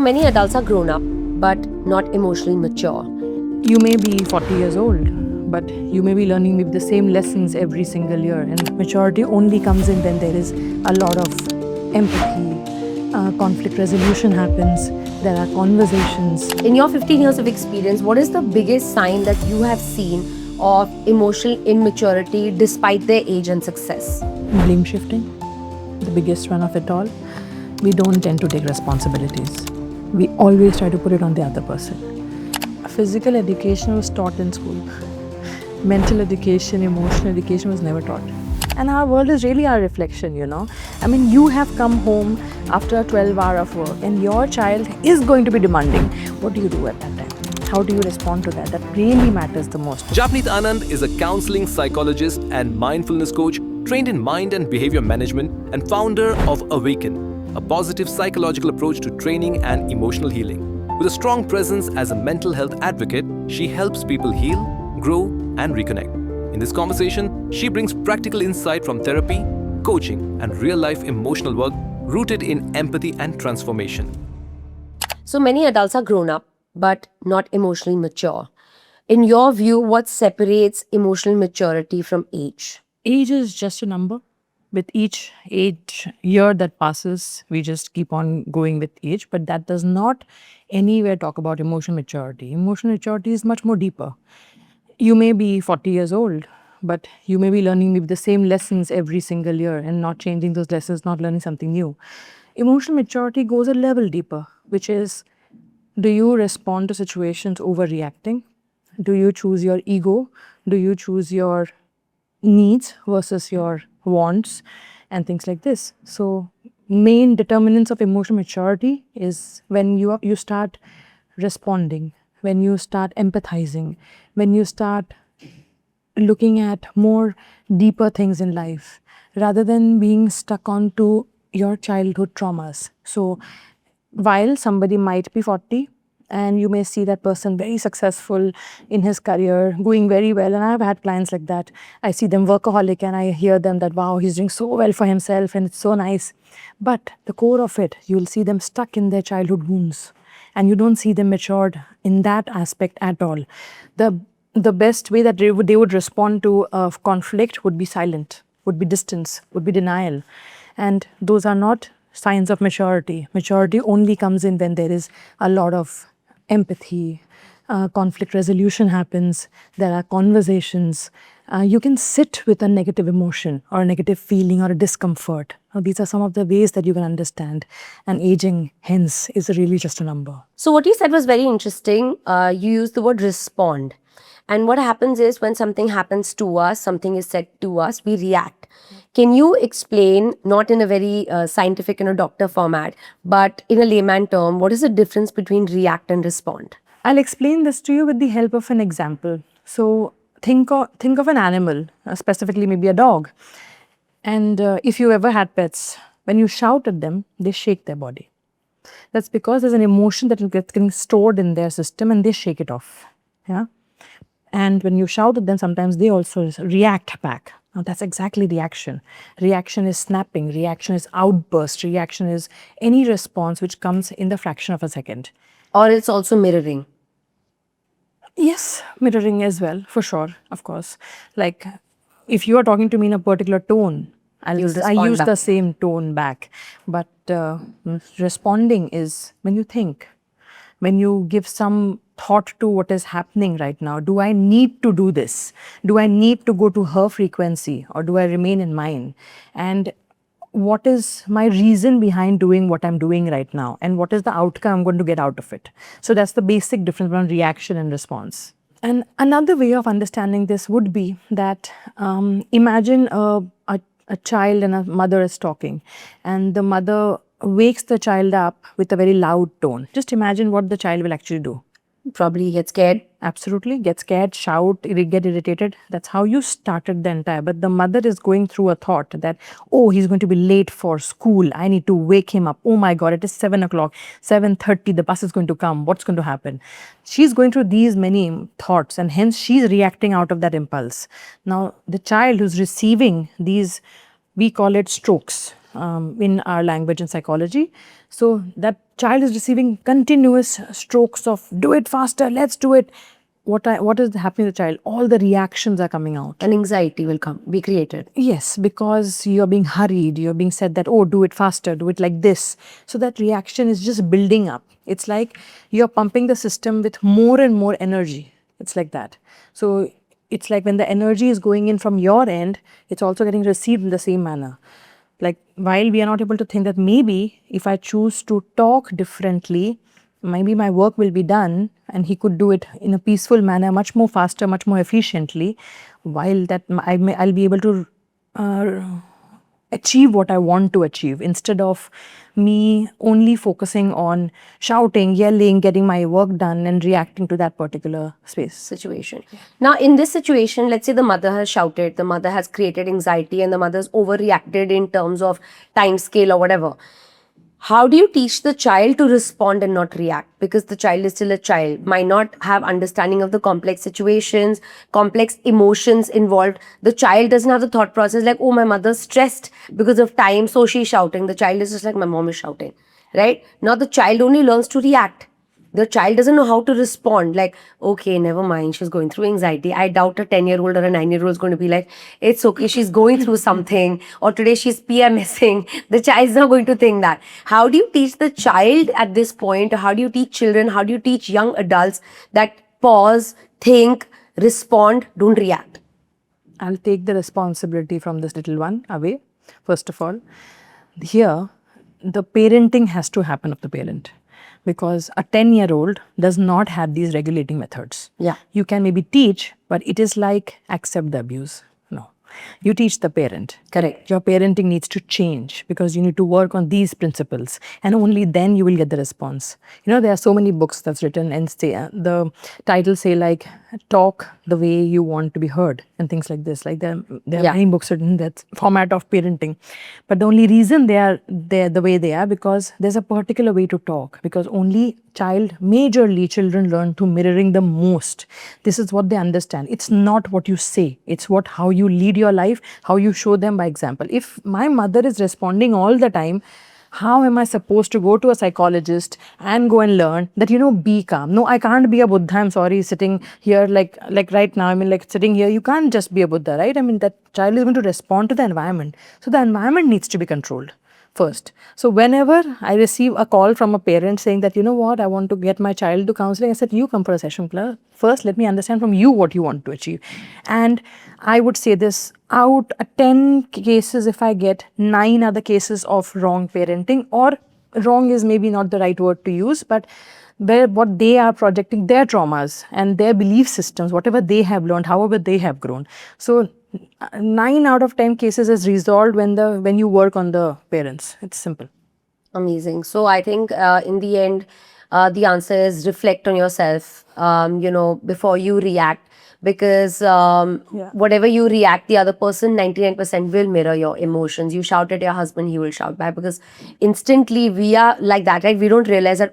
Many adults are grown up, but not emotionally mature. You may be 40 years old, but you may be learning maybe the same lessons every single year. And maturity only comes in when there is a lot of empathy, conflict resolution happens, there are conversations. In your 15 years of experience, what is the biggest sign that you have seen of emotional immaturity despite their age and success? Blame shifting, the biggest one of it all. We don't tend to take responsibilities. We always try to put it on the other person. Physical education was taught in school. Mental education, emotional education was never taught. And our world is really our reflection, you know. I mean, you have come home after a 12-hour of work and your child is going to be demanding. What do you do at that time? How do you respond to that? That really matters the most. Japneet Anand is a counseling psychologist and mindfulness coach trained in mind and behavior management and founder of Awaken, a positive psychological approach to training and emotional healing. With a strong presence as a mental health advocate, she helps people heal, grow, and reconnect. In this conversation, she brings practical insight from therapy, coaching, and real-life emotional work rooted in empathy and transformation. So many adults are grown up, but not emotionally mature. In your view, what separates emotional maturity from age? Age is just a number. With each year that passes, we just keep on going with age, but that does not anywhere talk about emotional maturity. Emotional maturity is much more deeper. You may be 40 years old, but you may be learning maybe the same lessons every single year and not changing those lessons, not learning something new. Emotional maturity goes a level deeper, which is, do you respond to situations overreacting? Do you choose your ego? Do you choose your needs versus your wants and things like this? So main determinants of emotional maturity is when you start responding, when you start empathizing, when you start looking at more deeper things in life rather than being stuck onto your childhood traumas. So while somebody might be 40 and you may see that person very successful in his career, doing very well, and I've had clients like that. I see them workaholic and I hear them that, wow, he's doing so well for himself and it's so nice. But the core of it, you'll see them stuck in their childhood wounds and you don't see them matured in that aspect at all. The best way that they would respond to a conflict would be silent, would be distance, would be denial. And those are not signs of maturity. Maturity only comes in when there is a lot of empathy, conflict resolution happens, there are conversations. You can sit with a negative emotion or a negative feeling or a discomfort. These are some of the ways that you can understand. And aging, hence, is really just a number. So what you said was very interesting. You used the word respond. And what happens is when something happens to us, something is said to us, we react. Can you explain, not in a very scientific doctor format, but in a layman term, what is the difference between react and respond? I'll explain this to you with the help of an example. So think of an animal, specifically maybe a dog. And if you ever had pets, when you shout at them, they shake their body. That's because there's an emotion that gets getting stored in their system and they shake it off. Yeah. And when you shout at them, sometimes they also react back. Now that's exactly reaction. Reaction is snapping, reaction is outburst, reaction is any response which comes in the fraction of a second. Or it's also mirroring. Yes, mirroring as well, for sure, of course. Like if you are talking to me in a particular tone, I use the same tone back. But responding is when you think, when you give some thought to what is happening right now. Do I need to do this? Do I need to go to her frequency or do I remain in mine? And what is my reason behind doing what I'm doing right now? And what is the outcome I'm going to get out of it? So that's the basic difference between reaction and response. And another way of understanding this would be that imagine a child and a mother is talking and the mother wakes the child up with a very loud tone. Just imagine what the child will actually do. Probably get scared. Absolutely. Get scared, shout, get irritated. That's how you started the entire. But the mother is going through a thought that, oh, he's going to be late for school. I need to wake him up. Oh my God, it is 7 o'clock, 7:30, the bus is going to come. What's going to happen? She's going through these many thoughts and hence she's reacting out of that impulse. Now, the child who's receiving these, we call it strokes. in our language and psychology. So that child is receiving continuous strokes of do it faster, let's do it. What is happening to the child? All the reactions are coming out. An anxiety will be created. Yes, because you're being hurried, you're being said that, oh, do it faster, do it like this. So that reaction is just building up. It's like you're pumping the system with more and more energy. It's like that. So it's like when the energy is going in from your end, it's also getting received in the same manner. Like while we are not able to think that maybe if I choose to talk differently, maybe my work will be done and he could do it in a peaceful manner, much more faster, much more efficiently, while that I'll be able to achieve what I want to achieve instead of me only focusing on shouting, yelling, getting my work done and reacting to that particular space. Situation. Now, in this situation, let's say the mother has shouted, the mother has created anxiety, and the mother's overreacted in terms of time scale or whatever. How do you teach the child to respond and not react? Because the child is still a child, might not have understanding of the complex situations, complex emotions involved. The child doesn't have the thought process like, oh, my mother's stressed because of time, so she's shouting. The child is just like, my mom is shouting, right? Now the child only learns to react. The child doesn't know how to respond. Like, okay, never mind, she's going through anxiety. I doubt a 10-year-old or a 9-year-old is going to be like, it's okay, she's going through something, or today she's PMSing. The child's not going to think that. How do you teach the child at this point? How do you teach children? How do you teach young adults that pause, think, respond, don't react? I'll take the responsibility from this little one away. First of all, here, the parenting has to happen of the parent. Because a 10-year-old does not have these regulating methods. Yeah. You can maybe teach, but it is like accept the abuse. No. You teach the parent. Correct. Your parenting needs to change because you need to work on these principles and only then you will get the response. You know, there are so many books that's written and the titles say like, talk the way you want to be heard and things like this. Like there are many books written that format of parenting. But the only reason they are the way they are because there's a particular way to talk because only majorly children learn to mirroring the most. This is what they understand. It's not what you say. It's how you lead your life, how you show them by example. If my mother is responding all the time, how am I supposed to go to a psychologist and go and learn that, be calm? No, I can't be a Buddha. I'm sorry, sitting here like right now. I mean, like sitting here, you can't just be a Buddha, right? I mean, that child is going to respond to the environment. So the environment needs to be controlled first. So whenever I receive a call from a parent saying that, you know what, I want to get my child to counseling, I said, you come for a session. First, let me understand from you what you want to achieve. And I would say this, out of 10 cases, if I get 9 other cases of wrong parenting, or wrong is maybe not the right word to use, but what they are projecting their traumas and their belief systems, whatever they have learned, however they have grown. So 9 out of 10 cases is resolved when you work on the parents. It's simple. Amazing. So I think in the end, the answer is reflect on yourself, before you react. Because whatever you react, the other person 99% will mirror your emotions. You shout at your husband, he will shout back. Because instantly we are like that, right? We don't realize that,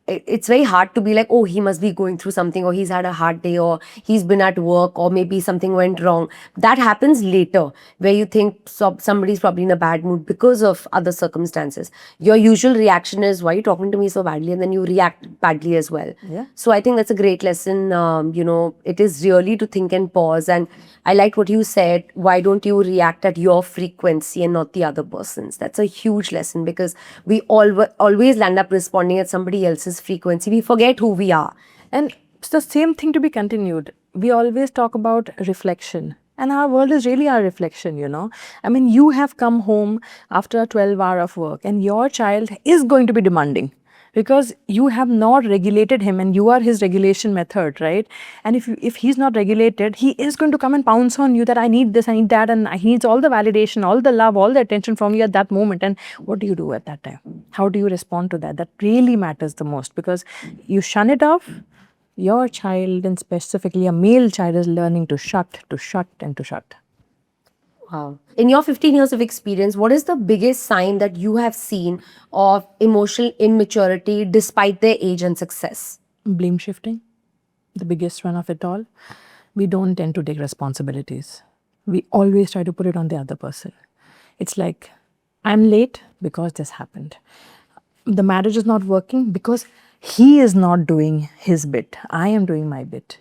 it's very hard to be like, oh, he must be going through something, or he's had a hard day, or he's been at work, or maybe something went wrong. That happens later, where you think somebody's probably in a bad mood because of other circumstances. Your usual reaction is, why are you talking to me so badly? And then you react badly as well. Yeah. So I think that's a great lesson. It is really to think and pause. And I liked what you said. Why don't you react at your frequency and not the other person's? That's a huge lesson, because we always land up responding at somebody else's frequency. We forget who we are. And it's the same thing to be continued. We always talk about reflection. And our world is really our reflection, I mean, you have come home after a 12-hour of work and your child is going to be demanding because you have not regulated him and you are his regulation method, right? And if he's not regulated, he is going to come and pounce on you that I need this, I need that, and he needs all the validation, all the love, all the attention from you at that moment. And what do you do at that time? How do you respond to that? That really matters the most, because you shun it off. Your child, and specifically a male child, is learning to shut, and to shut. Wow. In your 15 years of experience, what is the biggest sign that you have seen of emotional immaturity despite their age and success? Blame shifting, the biggest one of it all. We don't tend to take responsibilities. We always try to put it on the other person. It's like I'm late because this happened. The marriage is not working because he is not doing his bit. I am doing my bit.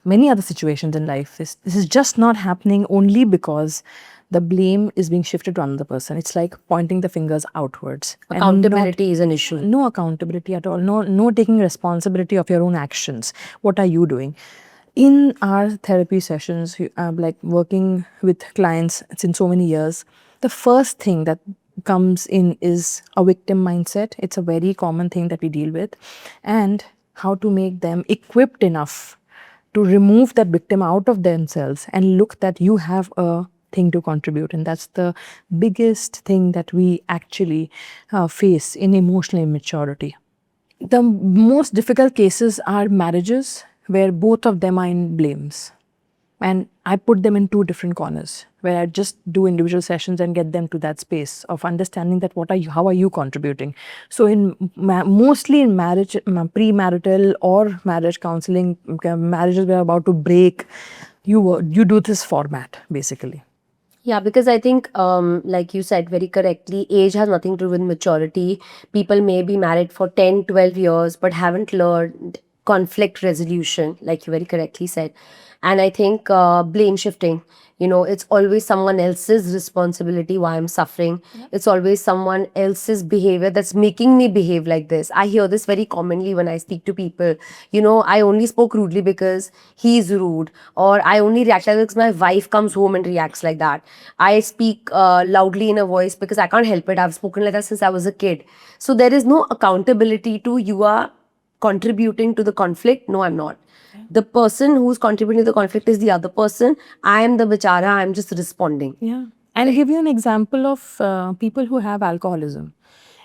Many other situations in life, this is just not happening only because the blame is being shifted to another person. It's like pointing the fingers outwards. And Accountability is an issue. no accountability at all. No taking responsibility of your own actions. What are you doing? In our therapy sessions, like working with clients since so many years, the first thing that comes in is a victim mindset. It's a very common thing that we deal with, and how to make them equipped enough to remove that victim out of themselves and look that you have a thing to contribute. And that's the biggest thing that we actually face in emotional immaturity. The most difficult cases are marriages where both of them are in blames. And I put them in two different corners where I just do individual sessions and get them to that space of understanding that how are you contributing. So mostly in marriage, premarital or marriage counseling, marriages were about to break, you do this format basically. Yeah, because I think, like you said very correctly, age has nothing to do with maturity. People may be married for 10, 12 years, but haven't learned conflict resolution, like you very correctly said. And I think blame shifting, it's always someone else's responsibility why I'm suffering. It's always someone else's behavior that's making me behave like this. I hear this very commonly when I speak to people. I only spoke rudely because he's rude, or I only react like this because my wife comes home and reacts like that. I speak loudly in a voice because I can't help it. I've spoken like that since I was a kid. So there is no accountability to you are contributing to the conflict. No, I'm not. The person who's contributing to the conflict is the other person. I am the bichara. I'm just responding. Yeah. And I'll give you an example of people who have alcoholism.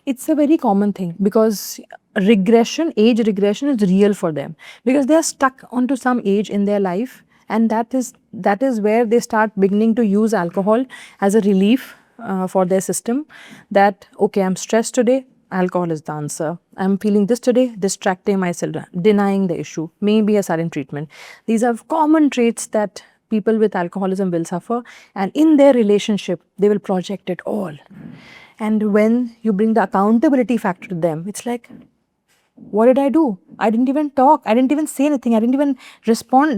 It's a very common thing because age regression is real for them because they are stuck onto some age in their life, and that is where they start beginning to use alcohol as a relief for their system. That okay, I'm stressed today, alcohol is the answer. I'm feeling this today, distracting myself, denying the issue, maybe a silent treatment. These are common traits that people with alcoholism will suffer, and in their relationship they will project it all. And when you bring the accountability factor to them, it's like, what did I do? I didn't even talk, I didn't even say anything, I didn't even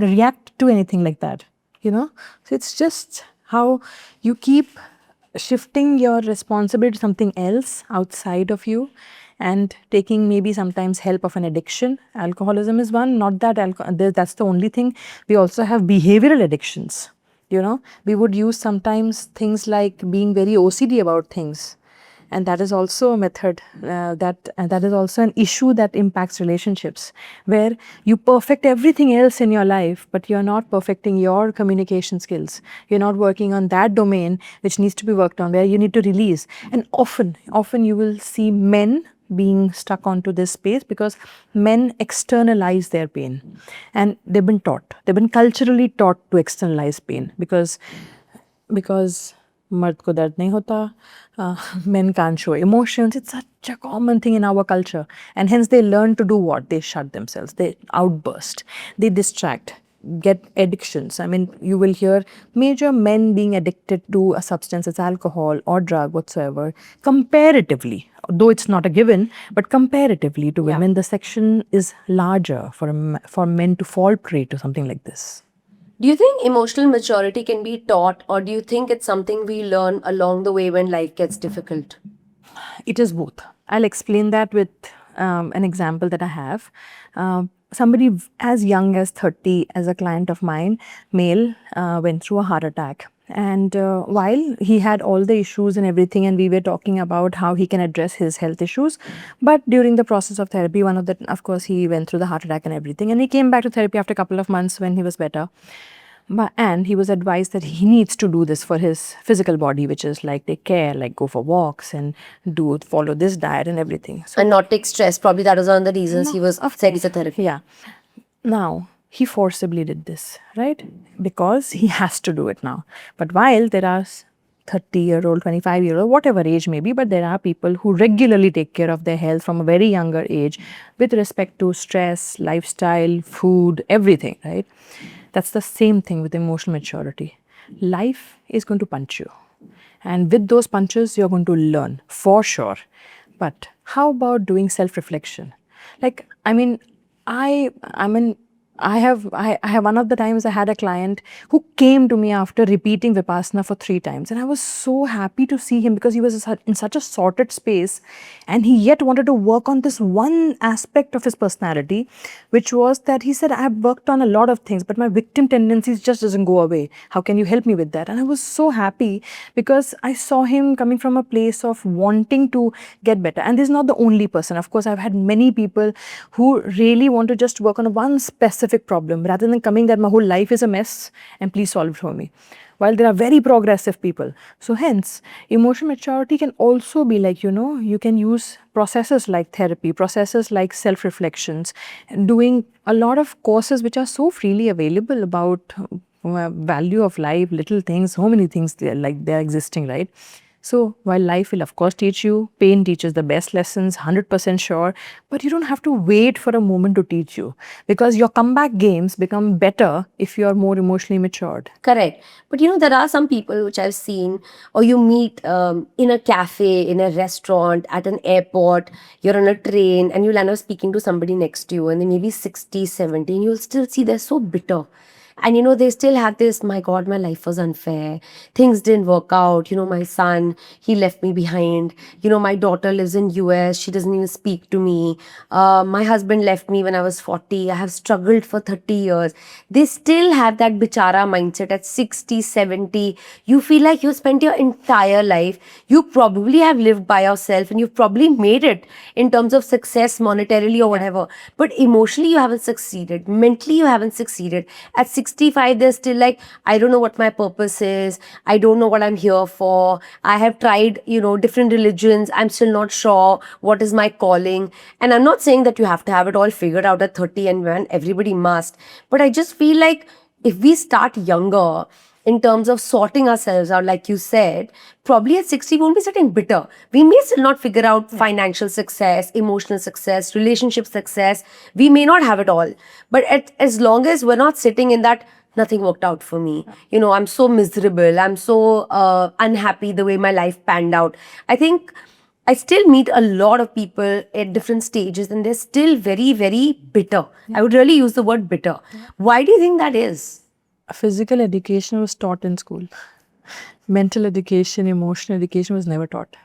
react to anything like that, so it's just how you keep shifting your responsibility to something else outside of you and taking maybe sometimes help of an addiction. Alcoholism is one, not that that's the only thing. We also have behavioral addictions. We would use sometimes things like being very OCD about things, and that is also a method that is also an issue that impacts relationships, where you perfect everything else in your life but you're not perfecting your communication skills. You're not working on that domain which needs to be worked on, where you need to release. And often you will see men being stuck onto this space because men externalize their pain, and they've been culturally taught to externalize pain because मर्द को दर्द नहीं होता, men can't show emotions. It's such a common thing in our culture, and hence they learn to do what? They shut themselves, they outburst, they distract, get addictions. I mean, you will hear major men being addicted to a substance as alcohol or drug whatsoever. Comparatively, though it's not a given, but comparatively to women, the section is larger for men to fall prey to something like this. Do you think emotional maturity can be taught, or do you think it's something we learn along the way when life gets difficult? It is both. I'll explain that with an example that I have. Somebody as young as 30, as a client of mine, male, went through a heart attack. And while he had all the issues and everything, and we were talking about how he can address his health issues, but during the process of therapy, of course, he went through the heart attack and everything, and he came back to therapy after a couple of months when he was better. And he was advised that he needs to do this for his physical body, which is like take care, like go for walks and follow this diet and everything. So, And not take stress. Probably that was one of the reasons he was sent to therapy. yeah. Now, he forcibly did this, right? Because he has to do it now. But while there are 30-year-old, 25-year-old, whatever age may be, but there are people who regularly take care of their health from a very younger age with respect to stress, lifestyle, food, everything, right? That's the same thing with emotional maturity. Life is going to punch you. And with those punches, you're going to learn for sure. But how about doing self-reflection? Like, I mean, I have one of the times I had a client who came to me after repeating Vipassana for 3 times, and I was so happy to see him because he was in such a sorted space, and he yet wanted to work on this one aspect of his personality, which was that he said, I have worked on a lot of things, but my victim tendencies just doesn't go away. How can you help me with that? And I was so happy because I saw him coming from a place of wanting to get better. And this is not the only person. Of course, I've had many people who really want to just work on one specific problem rather than coming that my whole life is a mess and please solve it for me. While there are very progressive people. So hence, emotional maturity can also be like, you can use processes like therapy, processes like self-reflections, doing a lot of courses which are so freely available about value of life, little things, so many things they're existing, right? So while life will of course teach you, pain teaches the best lessons, 100% sure, but you don't have to wait for a moment to teach you because your comeback games become better if you're more emotionally matured. Correct. But there are some people which I've seen, or you meet in a cafe, in a restaurant, at an airport, you're on a train, and you'll end up speaking to somebody next to you, and they may be 60, 70, and you'll still see they're so bitter. And they still have this, my God, my life was unfair. Things didn't work out. My son, he left me behind. My daughter lives in US. She doesn't even speak to me. My husband left me when I was 40. I have struggled for 30 years. They still have that bichara mindset at 60, 70. You feel like you spent your entire life. You probably have lived by yourself and you've probably made it in terms of success monetarily or whatever. But emotionally, you haven't succeeded. Mentally, you haven't succeeded. At 65, they're still like, I don't know what my purpose is. I don't know what I'm here for. I have tried, different religions. I'm still not sure what is my calling. And I'm not saying that you have to have it all figured out at 30 and when everybody must. But I just feel like if we start younger, in terms of sorting ourselves out, like you said, probably at 60 we won't be sitting bitter. We may still not figure out financial success, emotional success, relationship success. We may not have it all. But as long as we're not sitting in that, nothing worked out for me. I'm so miserable. I'm so unhappy the way my life panned out. I think I still meet a lot of people at different stages and they're still very, very bitter. I would really use the word bitter. Why do you think that is? Physical education was taught in school. Mental education, emotional education was never taught.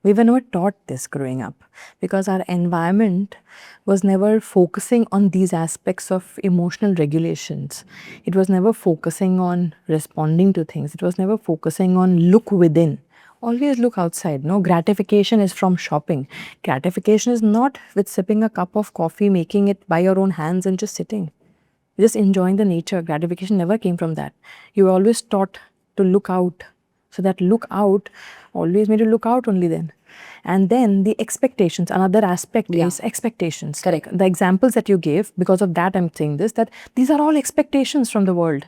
We were never taught this growing up because our environment was never focusing on these aspects of emotional regulations. It was never focusing on responding to things. It was never focusing on look within. Always look outside. No, gratification is from shopping. Gratification is not with sipping a cup of coffee, making it by your own hands and just sitting. Just enjoying the nature. Gratification never came from that. You were always taught to look out. So that look out always made you look out only then. And then the expectations, another aspect is expectations. Correct. The examples that you gave, because of that I'm saying this, that these are all expectations from the world.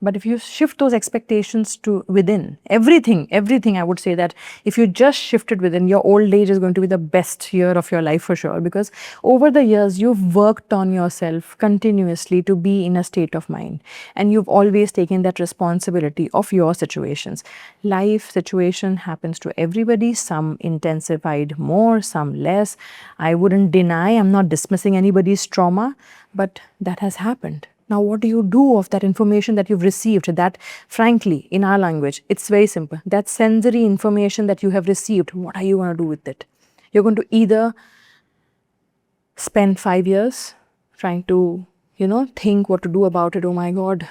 But if you shift those expectations to within, everything, I would say that if you just shift it within, your old age is going to be the best year of your life for sure. Because over the years, you've worked on yourself continuously to be in a state of mind. And you've always taken that responsibility of your situations. Life situation happens to everybody. Some intensified more, some less. I wouldn't deny, I'm not dismissing anybody's trauma, but that has happened. Now, what do you do of that information that you've received? That, frankly, in our language, it's very simple. That sensory information that you have received, what are you going to do with it? You're going to either spend 5 years trying to, think what to do about it. Oh my God,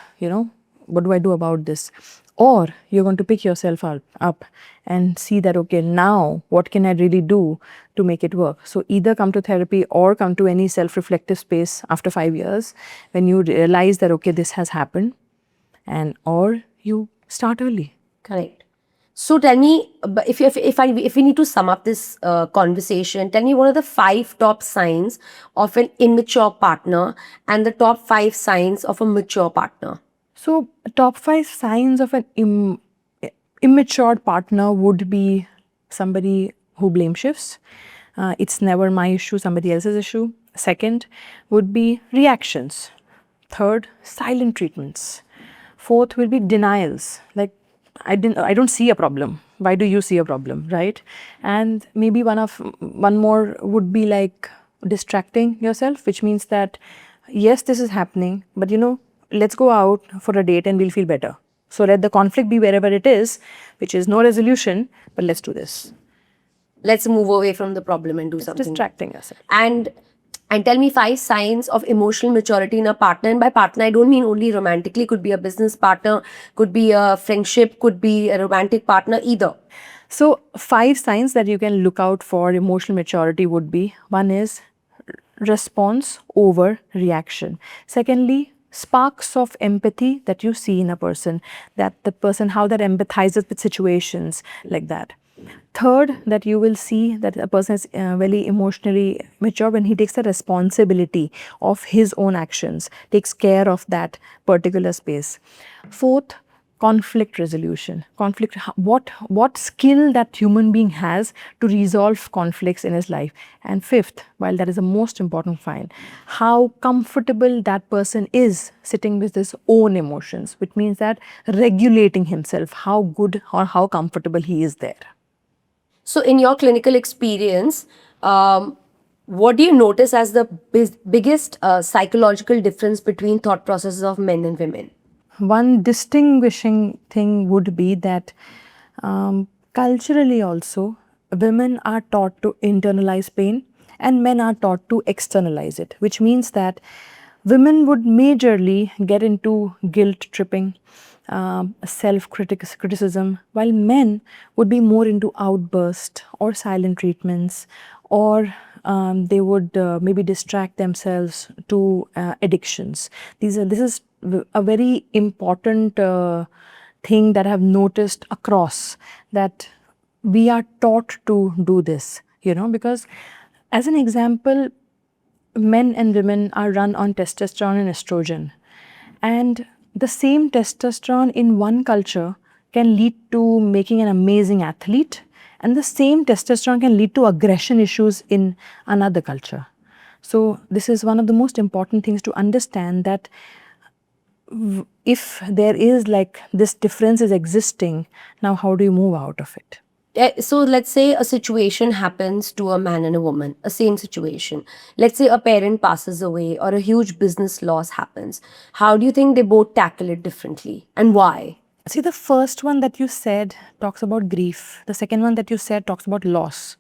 what do I do about this? Or you're going to pick yourself up and see that, okay, now what can I really do to make it work? So either come to therapy or come to any self-reflective space after 5 years when you realize that, okay, this has happened, and or you start early. Correct. So tell me, if we need to sum up this conversation, tell me what are the 5 top signs of an immature partner and the top 5 signs of a mature partner. So top 5 signs of an immature partner would be somebody who blame shifts. It's never my issue, somebody else's issue. Second would be reactions. Third, silent treatments. Fourth will be denials. Like, I don't see a problem. Why do you see a problem, right? And maybe one more would be like distracting yourself, which means that yes, this is happening, but let's go out for a date and we'll feel better. So let the conflict be wherever it is, which is no resolution, but let's do this. Let's move away from the problem and do something. Distracting yourself. And tell me 5 signs of emotional maturity in a partner. And by partner, I don't mean only romantically. Could be a business partner, could be a friendship, could be a romantic partner, either. So 5 signs that you can look out for emotional maturity would be: one is response over reaction. Secondly, sparks of empathy that you see in a person, that the person, how that empathizes with situations like that. Third, that you will see that a person is very emotionally mature when he takes the responsibility of his own actions, takes care of that particular space. Fourth, conflict resolution. What skill that human being has to resolve conflicts in his life. And fifth, while that is the most important find, how comfortable that person is sitting with his own emotions, which means that regulating himself, how good or how comfortable he is there. So, in your clinical experience, what do you notice as the biggest psychological difference between thought processes of men and women? One distinguishing thing would be that culturally also, women are taught to internalize pain and men are taught to externalize it, which means that women would majorly get into guilt tripping, self-criticism, while men would be more into outburst or silent treatments, or they would maybe distract themselves to addictions. This is a very important thing that I have noticed across, that we are taught to do this, because as an example, men and women are run on testosterone and estrogen. And the same testosterone in one culture can lead to making an amazing athlete, and the same testosterone can lead to aggression issues in another culture. So this is one of the most important things to understand, that if there is like this difference is existing, now how do you move out of it? So let's say a situation happens to a man and a woman, a same situation. Let's say a parent passes away or a huge business loss happens. How do you think they both tackle it differently, and why? See, the first one that you said talks about grief. The second one that you said talks about loss.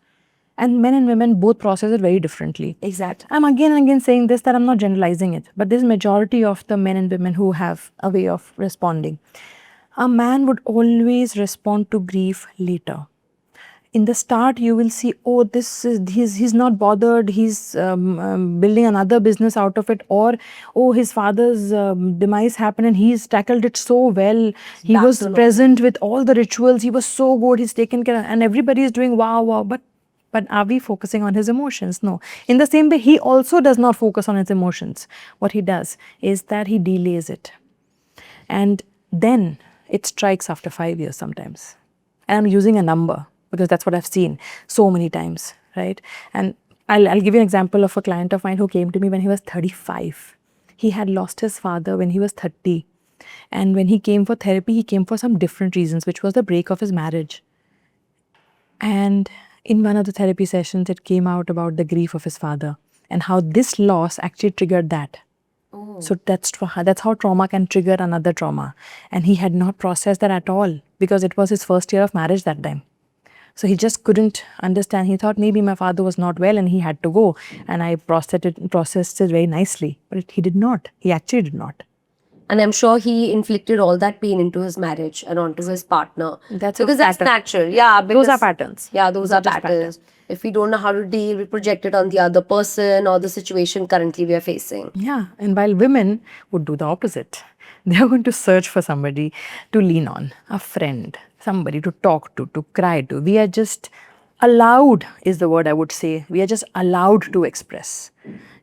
And men and women both process it very differently. Exactly. I'm again and again saying this, that I'm not generalizing it, but there's majority of the men and women who have a way of responding. A man would always respond to grief later. In the start, you will see, oh, he's not bothered, he's building another business out of it, or oh, his father's demise happened and he's tackled it so well. He was present with all the rituals. He was so good. He's taken care of, and everybody is doing wow, wow. But are we focusing on his emotions? No. In the same way, he also does not focus on his emotions. What he does is that he delays it, and then it strikes after 5 years sometimes. And I'm using a number because that's what I've seen so many times, right? And I'll give you an example of a client of mine who came to me when he was 35. He had lost his father when he was 30. And when he came for therapy, he came for some different reasons, which was the break of his marriage. And in one of the therapy sessions, it came out about the grief of his father and how this loss actually triggered that. So that's how trauma can trigger another trauma. And he had not processed that at all because it was his first year of marriage that time. So he just couldn't understand. He thought maybe my father was not well and he had to go. And I processed it very nicely. But he did not. He actually did not. And I'm sure he inflicted all that pain into his marriage and onto his partner. That's because that's natural. Yeah, because, those are patterns. Yeah, those are patterns. If we don't know how to deal, we project it on the other person or the situation currently we are facing. Yeah, and while women would do the opposite. They are going to search for somebody to lean on, a friend, somebody to talk to cry to. We are just allowed, is the word I would say. We are just allowed to express,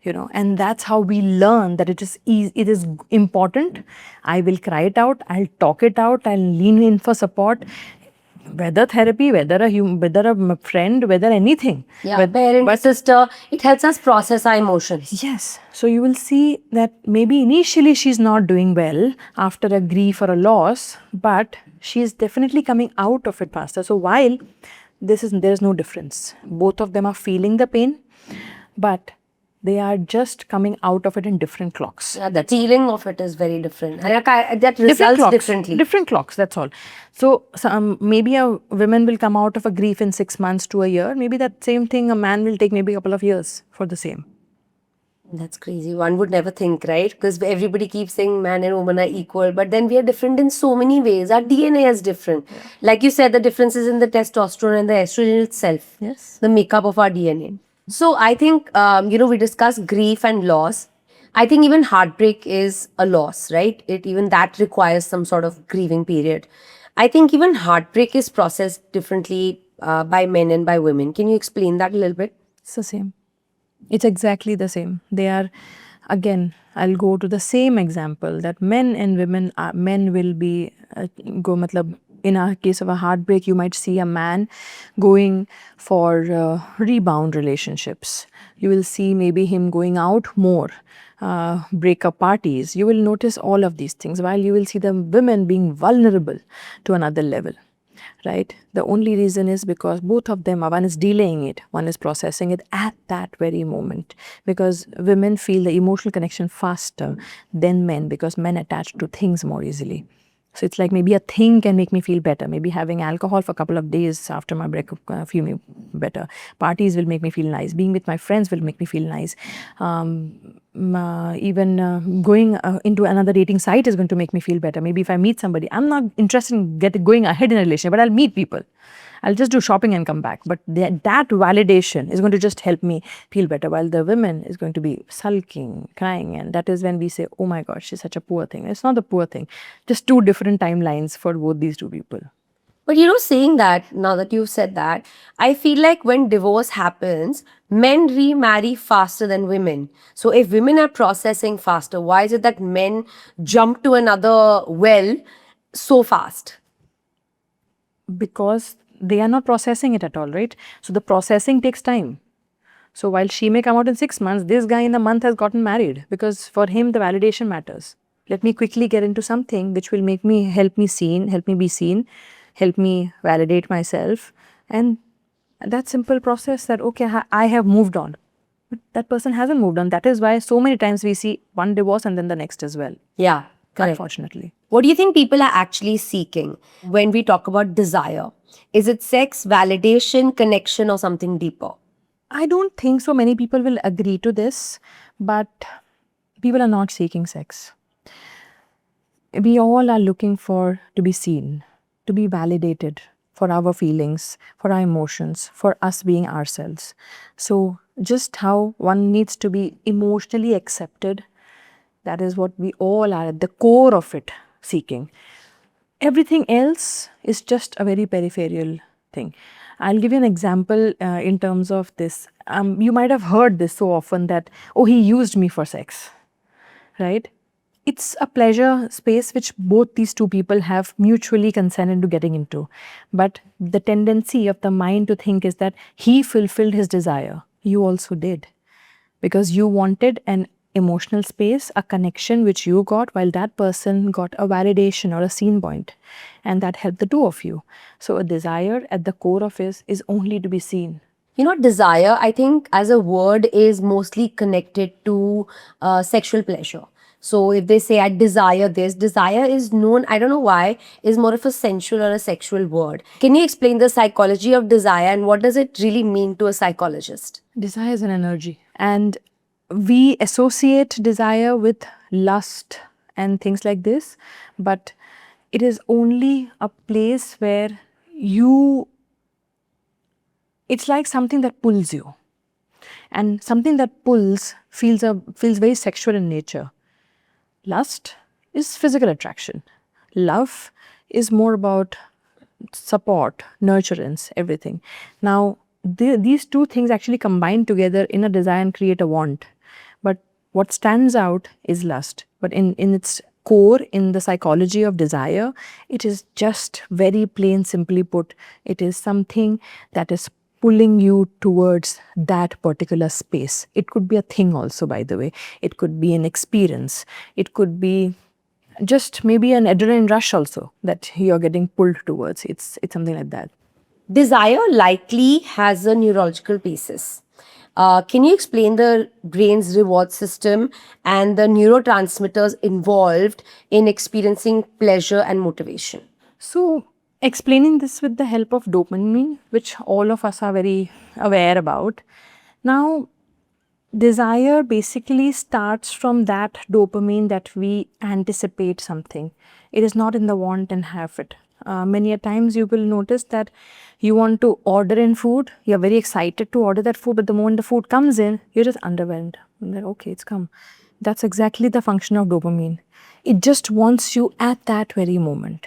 and that's how we learn that it is important. I will cry it out, I'll talk it out, I'll lean in for support. whether therapy, whether a friend, whether anything. Yeah, parent, sister, it helps us process our emotions. Yes. So you will see that maybe initially she's not doing well after a grief or a loss, but she's definitely coming out of it faster. So while there's no difference. Both of them are feeling the pain, but they are just coming out of it in different clocks. Yeah, the feeling of it is very different. And that results differently. Different clocks, that's all. So maybe a woman will come out of a grief in 6 months to a year. Maybe that same thing a man will take maybe a couple of years for the same. That's crazy. One would never think, right? Because everybody keeps saying man and woman are equal, but then we are different in so many ways. Our DNA is different. Yeah. Like you said, the difference is in the testosterone and the estrogen itself. Yes. The makeup of our DNA. So I think, we discussed grief and loss. I think even heartbreak is a loss, right? Even that requires some sort of grieving period. I think even heartbreak is processed differently by men and by women. Can you explain that a little bit? It's the same. It's exactly the same. They are, again, I'll go to the same example that men and women, men will be, in a case of a heartbreak, you might see a man going for rebound relationships. You will see maybe him going out more, breakup parties. You will notice all of these things, while you will see the women being vulnerable to another level. Right? The only reason is because both of them, one is delaying it, one is processing it at that very moment. Because women feel the emotional connection faster than men, because men attach to things more easily. So it's like maybe a thing can make me feel better. Maybe having alcohol for a couple of days after my breakup feel me better. Parties will make me feel nice. Being with my friends will make me feel nice. Even going into another dating site is going to make me feel better. Maybe if I meet somebody, I'm not interested in going ahead in a relationship, but I'll meet people. I'll just do shopping and come back. But that validation is going to just help me feel better, while the women is going to be sulking, crying. And that is when we say, oh my gosh, she's such a poor thing. It's not a poor thing. Just two different timelines for both these two people. But saying that, now that you've said that, I feel like when divorce happens, men remarry faster than women. So if women are processing faster, why is it that men jump to another well so fast? Because they are not processing it at all, right? So the processing takes time. So while she may come out in 6 months, this guy in a month has gotten married, because for him the validation matters. Let me quickly get into something which will help me be seen, help me validate myself. And that simple process that, okay, I have moved on. But that person hasn't moved on. That is why so many times we see one divorce and then the next as well. Yeah, correct. Unfortunately. What do you think people are actually seeking when we talk about desire? Is it sex, validation, connection, or something deeper? I don't think so many people will agree to this, but people are not seeking sex. We all are looking to be seen, to be validated for our feelings, for our emotions, for us being ourselves. So just how one needs to be emotionally accepted, that is what we all are at the core of it seeking. Everything else is just a very peripheral thing. I'll give you an example in terms of this. You might have heard this so often that, oh, he used me for sex, right? It's a pleasure space which both these two people have mutually consented to getting into. But the tendency of the mind to think is that he fulfilled his desire. You also did. Because you wanted an emotional space, a connection which you got, while that person got a validation or a scene point. And that helped the two of you. So a desire at the core of it is only to be seen. Desire, I think as a word is mostly connected to sexual pleasure. So if they say I desire this, desire is known, I don't know why, is more of a sensual or a sexual word. Can you explain the psychology of desire and what does it really mean to a psychologist? Desire is an energy. And we associate desire with lust and things like this, but it is only a place where it's like something that pulls you. And something that pulls feels very sexual in nature. Lust is physical attraction. Love is more about support, nurturance, everything. Now, these two things actually combine together in a desire and create a want. But what stands out is lust. But in its core in the psychology of desire, it is just very plain, simply put, it is something that is pulling you towards that particular space. It could be a thing also, by the way. It could be an experience. It could be just maybe an adrenaline rush also that you're getting pulled towards. It's something like that. Desire likely has a neurological basis. Can you explain the brain's reward system and the neurotransmitters involved in experiencing pleasure and motivation? So, explaining this with the help of dopamine, which all of us are very aware about. Now, desire basically starts from that dopamine that we anticipate something. It is not in the want and have it. Many a times you will notice that you want to order in food, you're very excited to order that food, but the moment the food comes in, you're just underwhelmed. And then, okay, it's come. That's exactly the function of dopamine. It just wants you at that very moment,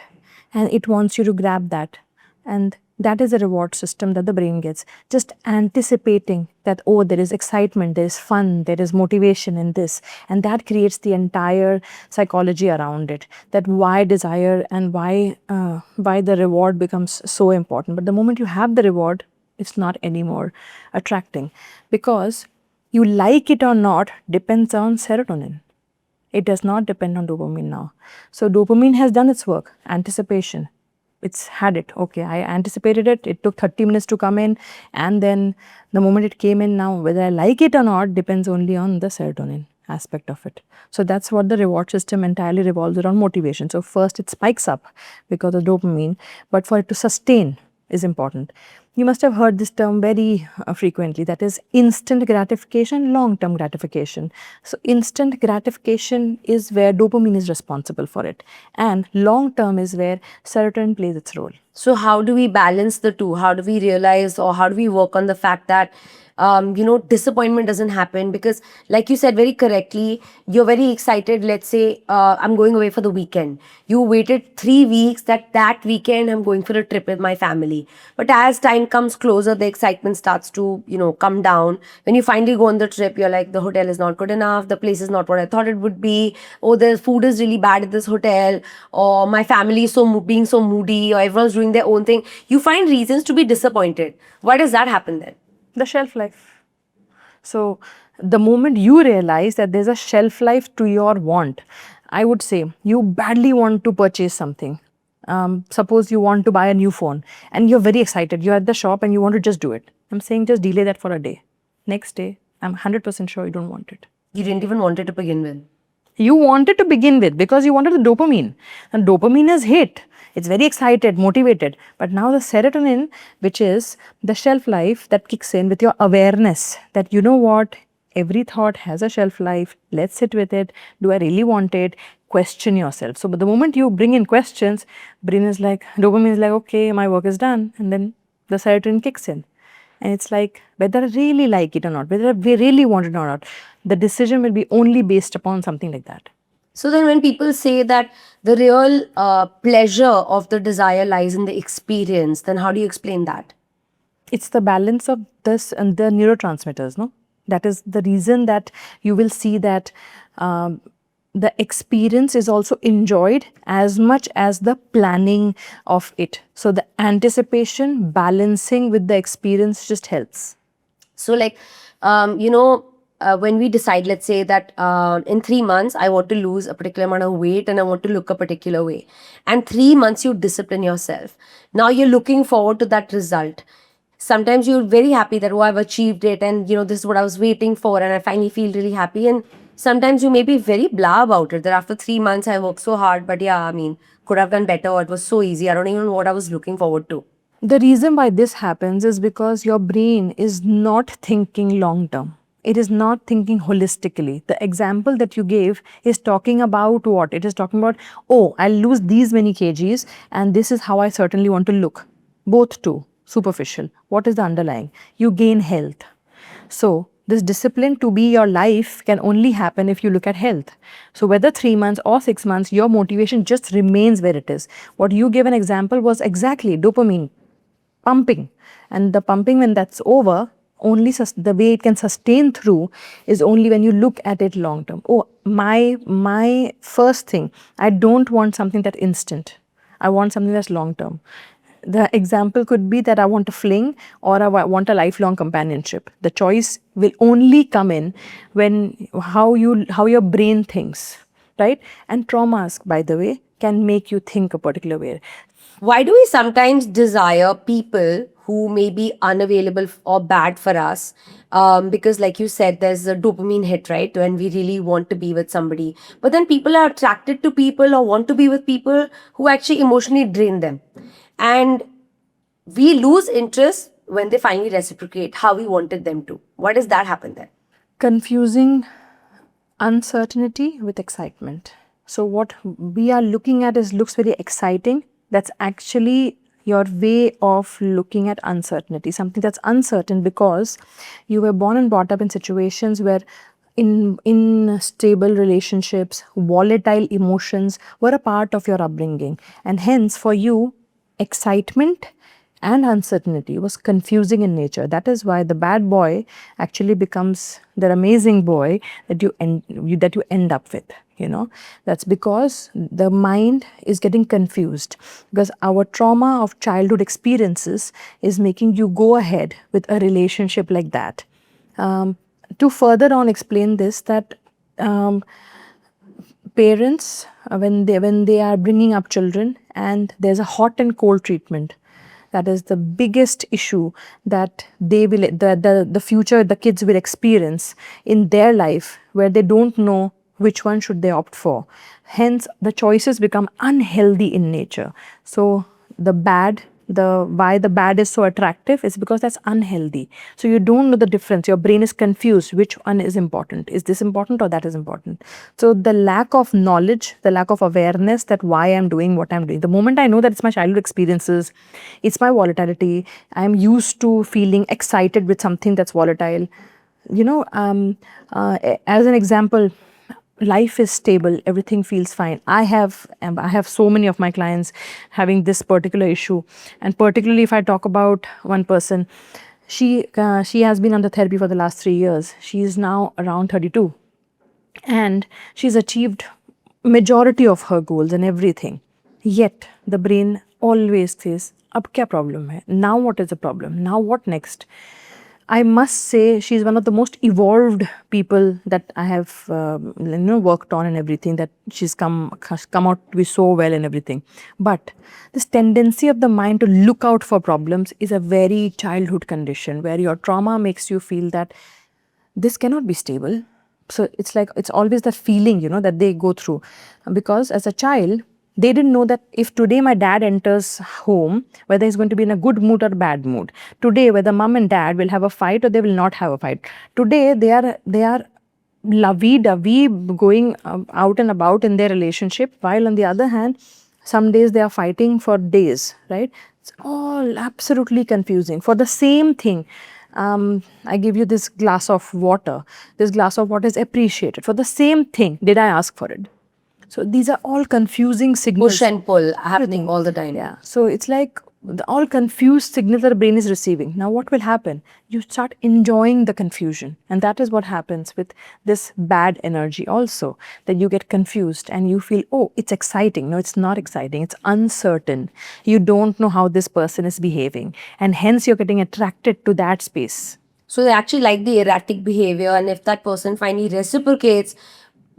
and it wants you to grab that. And that is a reward system that the brain gets. Just anticipating that, oh, there is excitement, there is fun, there is motivation in this. And that creates the entire psychology around it. That why desire and why the reward becomes so important. But the moment you have the reward, it's not anymore attracting. Because you like it or not depends on serotonin. It does not depend on dopamine now. So dopamine has done its work, anticipation. It's had it. Okay, I anticipated it. It took 30 minutes to come in. And then the moment it came in now, whether I like it or not depends only on the serotonin aspect of it. So that's what the reward system entirely revolves around motivation. So first it spikes up because of dopamine, but for it to sustain is important. You must have heard this term very frequently, that is instant gratification, long-term gratification. So instant gratification is where dopamine is responsible for it, and long-term is where serotonin plays its role. So how do we balance the two? How do we realize, or how do we work on the fact that disappointment doesn't happen? Because like you said very correctly, you're very excited. Let's say I'm going away for the weekend. You waited 3 weeks that weekend I'm going for a trip with my family. But as time comes closer, the excitement starts to, come down. When you finally go on the trip, you're like, the hotel is not good enough. The place is not what I thought it would be. Oh, the food is really bad at this hotel. Or my family is being so moody, or everyone's doing their own thing. You find reasons to be disappointed. Why does that happen then? The shelf life. So the moment you realize that there's a shelf life to your want, I would say you badly want to purchase something. Suppose you want to buy a new phone and you're very excited. You're at the shop and you want to just do it. I'm saying just delay that for a day. Next day, I'm 100% sure you don't want it. You didn't even want it to begin with. You wanted to begin with because you wanted the dopamine. And dopamine has hit. It's very excited, motivated. But now the serotonin, which is the shelf life that kicks in with your awareness that, you know what, every thought has a shelf life. Let's sit with it. Do I really want it? Question yourself. So but the moment you bring in questions, dopamine is like, okay, my work is done. And then the serotonin kicks in. And it's like, whether I really like it or not, whether we really want it or not, the decision will be only based upon something like that. So then when people say that the real pleasure of the desire lies in the experience, then how do you explain that? It's the balance of this and the neurotransmitters, no? That is the reason that you will see that the experience is also enjoyed as much as the planning of it. So the anticipation balancing with the experience just helps. So like, when we decide, let's say that in 3 months, I want to lose a particular amount of weight and I want to look a particular way. And 3 months, you discipline yourself. Now you're looking forward to that result. Sometimes you're very happy that, oh, I've achieved it and, this is what I was waiting for and I finally feel really happy. And sometimes you may be very blah about it, that after 3 months, I worked so hard, but yeah, could have done better, or it was so easy. I don't even know what I was looking forward to. The reason why this happens is because your brain is not thinking long term. It is not thinking holistically. The example that you gave is talking about what? It is talking about, oh, I'll lose these many kgs and this is how I certainly want to look. Both too superficial. What is the underlying? You gain health. So this discipline to be your life can only happen if you look at health. So whether 3 months or 6 months, your motivation just remains where it is. What you gave an example was exactly dopamine pumping. And the pumping, when that's over, the way it can sustain through is only when you look at it long term. Oh, my first thing, I don't want something that's instant. I want something that's long term. The example could be that I want a fling or I want a lifelong companionship. The choice will only come in when how your brain thinks, right? And traumas, by the way, can make you think a particular way. Why do we sometimes desire people who may be unavailable or bad for us? Because, like you said, there's a dopamine hit, right? When we really want to be with somebody. But then people are attracted to people or want to be with people who actually emotionally drain them. And we lose interest when they finally reciprocate how we wanted them to. Why does that happen then? Confusing uncertainty with excitement. So what we are looking at looks very exciting. That's actually your way of looking at uncertainty. Something that's uncertain because you were born and brought up in situations where in stable relationships, volatile emotions were a part of your upbringing. And hence for you, excitement and uncertainty was confusing in nature. That is why the bad boy actually becomes the amazing boy that you end up with. That's because the mind is getting confused, because our trauma of childhood experiences is making you go ahead with a relationship like that. To further on explain this, that parents, when they are bringing up children and there's a hot and cold treatment, that is the biggest issue that the kids will experience in their life, where they don't know which one should they opt for. Hence, the choices become unhealthy in nature. So why the bad is so attractive is because that's unhealthy. So you don't know the difference. Your brain is confused. Which one is important? Is this important or that is important? So the lack of knowledge, the lack of awareness that why I'm doing what I'm doing. The moment I know that it's my childhood experiences, it's my volatility, I'm used to feeling excited with something that's volatile. As an example, life is stable, everything feels fine. I have so many of my clients having this particular issue, and particularly if I talk about one person, she has been under therapy for the last 3 years. She is now around 32 and she's achieved majority of her goals and everything, yet the brain always says, ab kya problem hai, now what is the problem, now what next? I must say she's one of the most evolved people that I have worked on and everything, that she's come out to be so well and everything. But this tendency of the mind to look out for problems is a very childhood condition, where your trauma makes you feel that this cannot be stable. So it's like, it's always that feeling, that they go through. Because as a child, they didn't know that if today my dad enters home, whether he's going to be in a good mood or bad mood. Today, whether mom and dad will have a fight or they will not have a fight. Today, they are lovey-dovey, going out and about in their relationship, while on the other hand, some days they are fighting for days, right? It's all absolutely confusing. For the same thing, I give you this glass of water. This glass of water is appreciated. For the same thing, did I ask for it? So these are all confusing signals. Push and pull happening all the time. Yeah. So it's like all confused signals that the brain is receiving. Now what will happen? You start enjoying the confusion. And that is what happens with this bad energy also. That you get confused and you feel, oh, it's exciting. No, it's not exciting. It's uncertain. You don't know how this person is behaving. And hence you're getting attracted to that space. So they actually like the erratic behavior, and if that person finally reciprocates,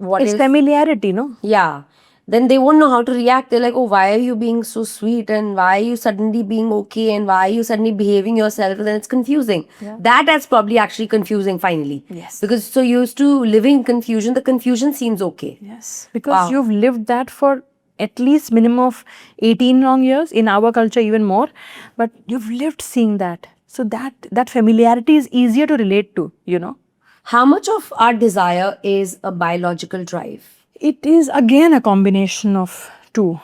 It's familiarity, no? Yeah. Then they won't know how to react. They're like, oh, why are you being so sweet? And why are you suddenly being okay? And why are you suddenly behaving yourself? And then it's confusing. Yeah. That is probably actually confusing finally. Yes. Because so used to living in confusion, the confusion seems okay. Yes. Because you've lived that for at least minimum of 18 long years, in our culture even more. But you've lived seeing that. So that familiarity is easier to relate to, How much of our desire is a biological drive? It is again a combination of two,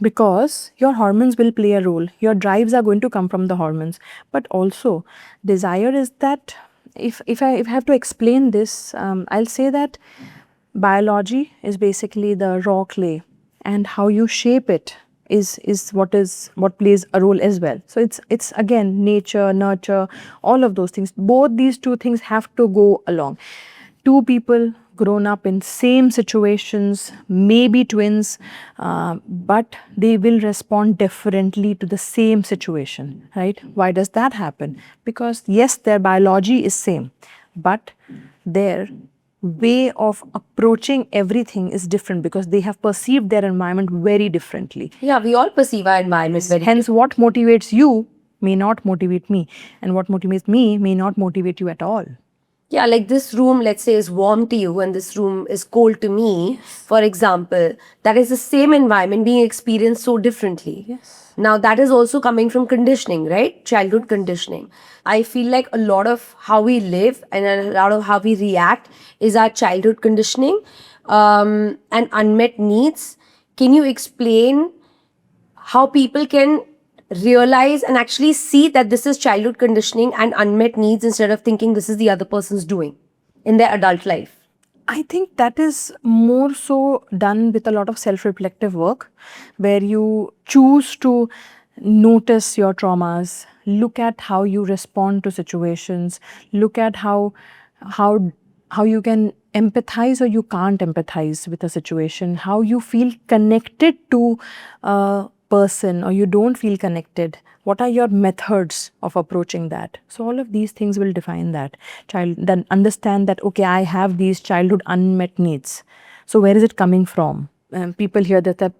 because your hormones will play a role. Your drives are going to come from the hormones. But also, desire is that, if I have to explain this, I'll say that biology is basically the raw clay, and how you shape it is what plays a role as well. So it's again nature, nurture, all of those things. Both these two things have to go along. Two people grown up in same situations, maybe twins, but they will respond differently to the same situation, right? Why does that happen? Because yes, their biology is same, but their way of approaching everything is different because they have perceived their environment very differently. Yeah, we all perceive our environment very Hence, what motivates you may not motivate me, and what motivates me may not motivate you at all. Yeah, like this room, let's say, is warm to you and this room is cold to me, for example. That is the same environment being experienced so differently. Yes. Now, that is also coming from conditioning, right? Childhood conditioning. I feel like a lot of how we live and a lot of how we react is our childhood conditioning and unmet needs. Can you explain how people can realize and actually see that this is childhood conditioning and unmet needs instead of thinking this is the other person's doing in their adult life? I think that is more so done with a lot of self-reflective work where you choose to notice your traumas, look at how you respond to situations, look at how how you can empathize or you can't empathize with a situation, how you feel connected to a person or you don't feel connected. What are your methods of approaching that? So all of these things will define that. Child then understand that, okay, I have these childhood unmet needs. So where is it coming from? People hear that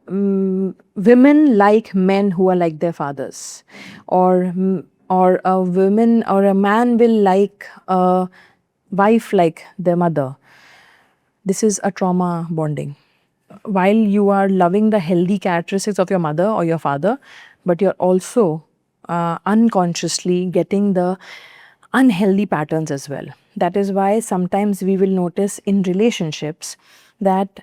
women like men who are like their fathers, or a woman or a man will like a wife like their mother. This is a trauma bonding. While you are loving the healthy characteristics of your mother or your father, but you're also unconsciously getting the unhealthy patterns as well. That is why sometimes we will notice in relationships that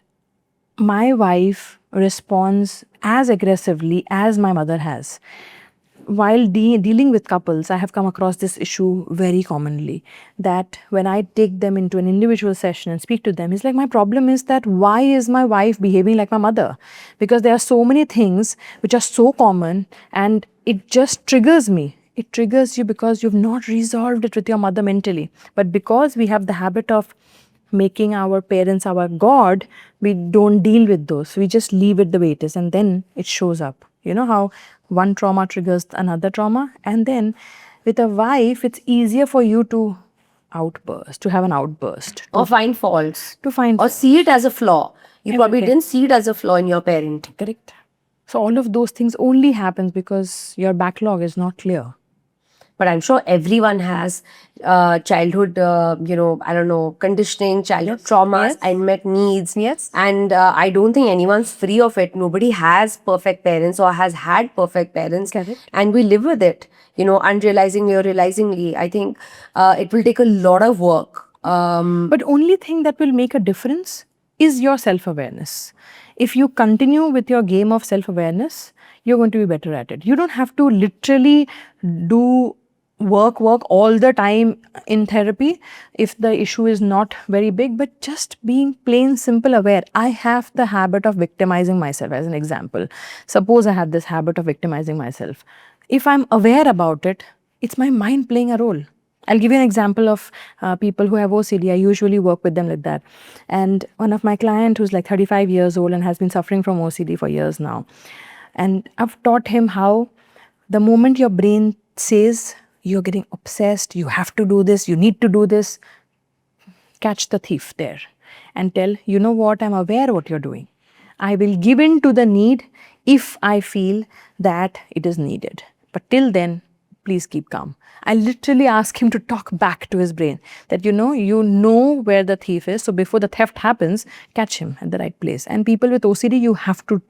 my wife responds as aggressively as my mother has. While dealing with couples, I have come across this issue very commonly, that when I take them into an individual session and speak to them, it's like, my problem is that why is my wife behaving like my mother? Because there are so many things which are so common and it just triggers me. It triggers you because you've not resolved it with your mother mentally. But because we have the habit of making our parents our God, we don't deal with those. We just leave it the way it is and then it shows up. You know how one trauma triggers another trauma? And then with a wife, it's easier for you to outburst, to have an outburst. Or find faults. To find or see it as a flaw. You probably Everything. didn't see it as a flaw in your parent. Correct. So all of those things only happens because your backlog is not clear. But I'm sure everyone has childhood, I don't know, conditioning, childhood traumas, Yes. unmet needs. Yes. And I don't think anyone's free of it. Nobody has perfect parents or has had perfect parents. Correct. And we live with it, unrealizingly or realizingly. I think it will take a lot of work. But only thing that will make a difference is your self-awareness. If you continue with your game of self-awareness, you're going to be better at it. You don't have to literally do work all the time in therapy if the issue is not very big, but just being plain simple aware. I have the habit of victimizing myself, as an example. Suppose I have this habit of victimizing myself. If I'm aware about it, it's my mind playing a role. I'll give you an example of people who have OCD. I usually work with them like that. And one of my clients who's like 35 years old and has been suffering from OCD for years now. And I've taught him how the moment your brain says you're getting obsessed, you have to do this, you need to do this, catch the thief there and tell, you know what, I'm aware what you're doing. I will give in to the need if I feel that it is needed. But till then, please keep calm. I literally ask him to talk back to his brain that, you know where the thief is. So before the theft happens, catch him at the right place. And people with OCD, you have to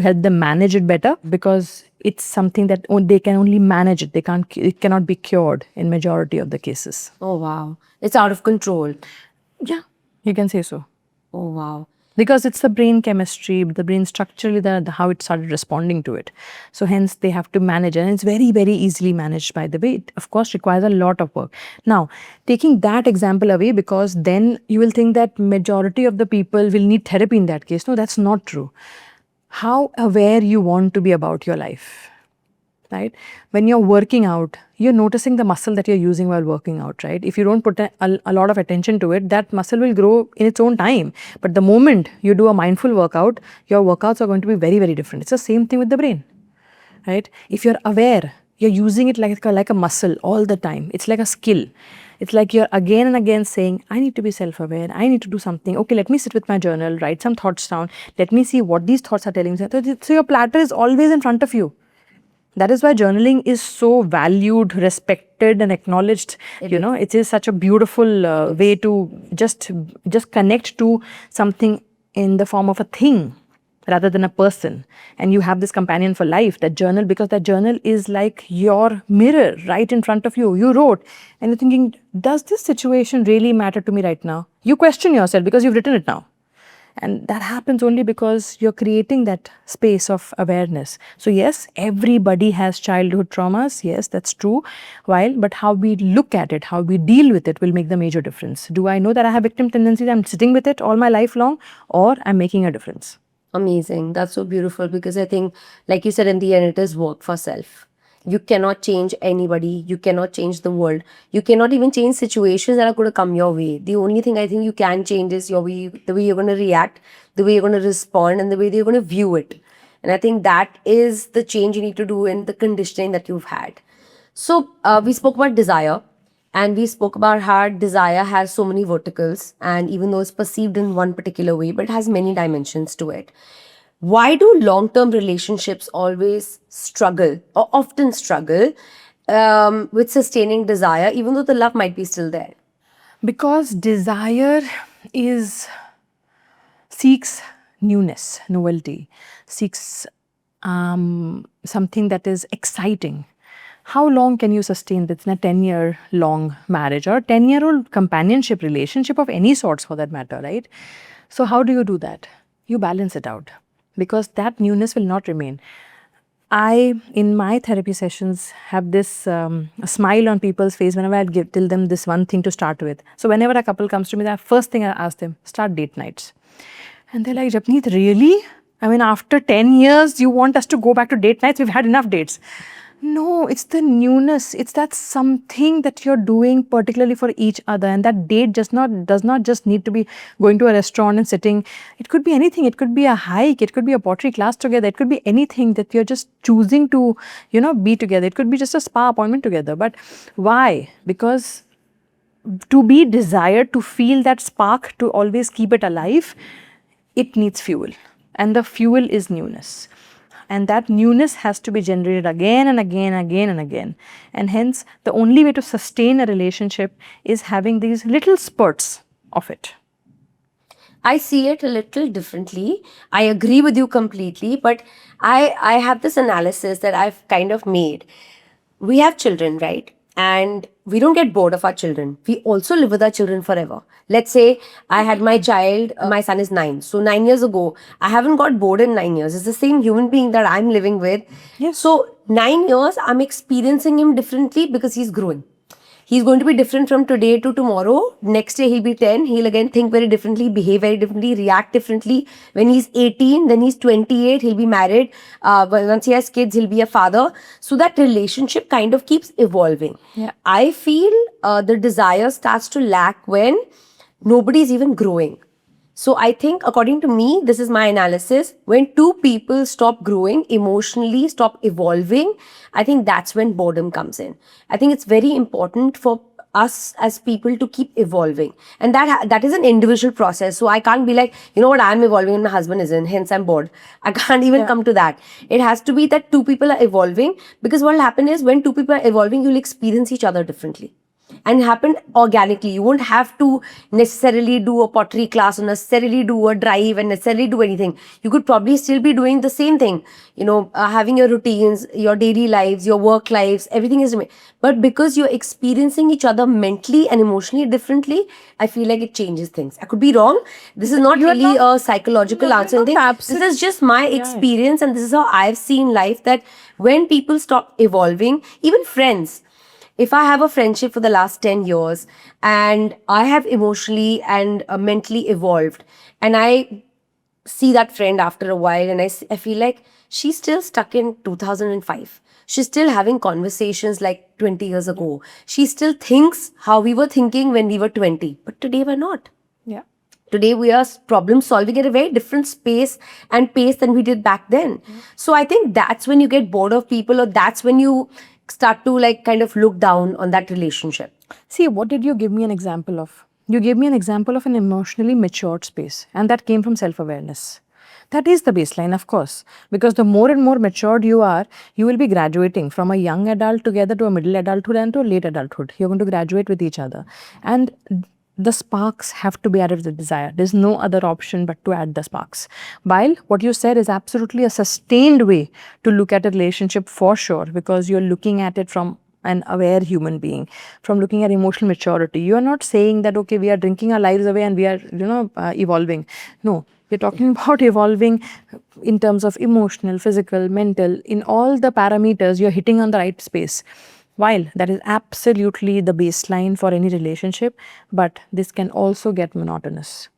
help them manage it better, because it's something that they can only manage it. It cannot be cured in majority of the cases. Oh, wow. It's out of control. Yeah, you can say so. Oh, wow. Because it's the brain chemistry, the brain structurally, how it started responding to it. So hence they have to manage it. And it's very, very easily managed, by the way. It, of course, requires a lot of work. Now, taking that example away, because then you will think that majority of the people will need therapy in that case. No, that's not true. how aware you want to be about your life, right? When you're working out, you're noticing the muscle that you're using while working out, right? If you don't put a lot of attention to it, that muscle will grow in its own time. But the moment you do a mindful workout, your workouts are going to be very, very different. It's the same thing with the brain, right? If you're aware, you're using it like a muscle all the time. It's like a skill. It's like you're again and again saying, I need to be self-aware. I need to do something. Okay, let me sit with my journal, write some thoughts down. Let me see what these thoughts are telling me. So your platter is always in front of you. That is why journaling is so valued, respected, and acknowledged. It is such a beautiful way to just connect to something in the form of a thing rather than a person. And you have this companion for life, that journal, because that journal is like your mirror right in front of you. You wrote and you're thinking, does this situation really matter to me right now? You question yourself because you've written it now. And that happens only because you're creating that space of awareness. So yes, everybody has childhood traumas. Yes, that's true. But how we look at it, how we deal with it will make the major difference. Do I know that I have victim tendencies? I'm sitting with it all my life long, or I'm making a difference? Amazing. That's so beautiful, because I think, like you said, in the end, it is work for self. You cannot change anybody. You cannot change the world. You cannot even change situations that are going to come your way. The only thing I think you can change is the way you're going to react, the way you're going to respond, and the way that you're going to view it. And I think that is the change you need to do in the conditioning that you've had. So we spoke about desire. And we spoke about how desire has so many verticals, and even though it's perceived in one particular way, but it has many dimensions to it. Why do long-term relationships always struggle, or often struggle, with sustaining desire, even though the love might be still there? Because desire is seeks newness, novelty, seeks something that is exciting. How long can you sustain this in a 10-year long marriage or a 10-year-old companionship relationship of any sorts for that matter, right? So how do you do that? You balance it out, because that newness will not remain. I, in my therapy sessions, have this a smile on people's face whenever I tell them this one thing to start with. So whenever a couple comes to me, the first thing I ask them, start date nights. And they're like, Japneet, really? I mean, after 10 years, you want us to go back to date nights? We've had enough dates. No, it's the newness. It's that something that you're doing particularly for each other. And that date does not just need to be going to a restaurant and sitting. It could be anything. It could be a hike. It could be a pottery class together. It could be anything that you're just choosing to, be together. It could be just a spa appointment together. But why? Because to be desired, to feel that spark, to always keep it alive, it needs fuel. And the fuel is newness. And that newness has to be generated again and again, again and again. And hence, the only way to sustain a relationship is having these little spurts of it. I see it a little differently. I agree with you completely, but I have this analysis that I've kind of made. We have children, right? And we don't get bored of our children. We also live with our children forever. Let's say I had my child, my son is 9. So 9 years ago, I haven't got bored in 9 years. It's the same human being that I'm living with. Yes. So 9 years, I'm experiencing him differently because he's growing. He's going to be different from today to tomorrow. Next day, he'll be 10. He'll again think very differently, behave very differently, react differently. When he's 18, then he's 28, he'll be married. Once he has kids, he'll be a father. So that relationship kind of keeps evolving. Yeah. I feel the desire starts to lack when nobody's even growing. So I think, according to me, this is my analysis, when two people stop growing emotionally, stop evolving, I think that's when boredom comes in. I think it's very important for us as people to keep evolving. And that is an individual process. So I can't be like, you know what, I'm evolving and my husband isn't, hence I'm bored. I can't even come to that. It has to be that two people are evolving, because what will happen is when two people are evolving, you'll experience each other differently. And happen organically. You won't have to necessarily do a pottery class or necessarily do a drive and necessarily do anything. You could probably still be doing the same thing, having your routines, your daily lives, your work lives, everything is different. But because you're experiencing each other mentally and emotionally differently, I feel like it changes things. I could be wrong. This is not really a psychological answer. This is just my experience, and this is how I've seen life, that when people stop evolving, even friends, if I have a friendship for the last 10 years and I have emotionally and mentally evolved, and I see that friend after a while, and I feel like she's still stuck in 2005. She's still having conversations like 20 years ago. She still thinks how we were thinking when we were 20, but today we're not. Yeah. Today we are problem solving at a very different space and pace than we did back then. So I think that's when you get bored of people, or that's when you start to like kind of look down on that relationship. See, what did you give me an example of? You gave me an example of an emotionally matured space, and that came from self awareness. That is the baseline, of course, because the more and more matured you are, you will be graduating from a young adult together to a middle adulthood and to a late adulthood. You're going to graduate with each other. And the sparks have to be added with the desire. There's no other option but to add the sparks. While what you said is absolutely a sustained way to look at a relationship for sure, because you're looking at it from an aware human being, from looking at emotional maturity. You are not saying that, okay, we are drinking our lives away and we are, evolving. No, we're talking about evolving in terms of emotional, physical, mental, in all the parameters, you're hitting on the right space. While that is absolutely the baseline for any relationship, but this can also get monotonous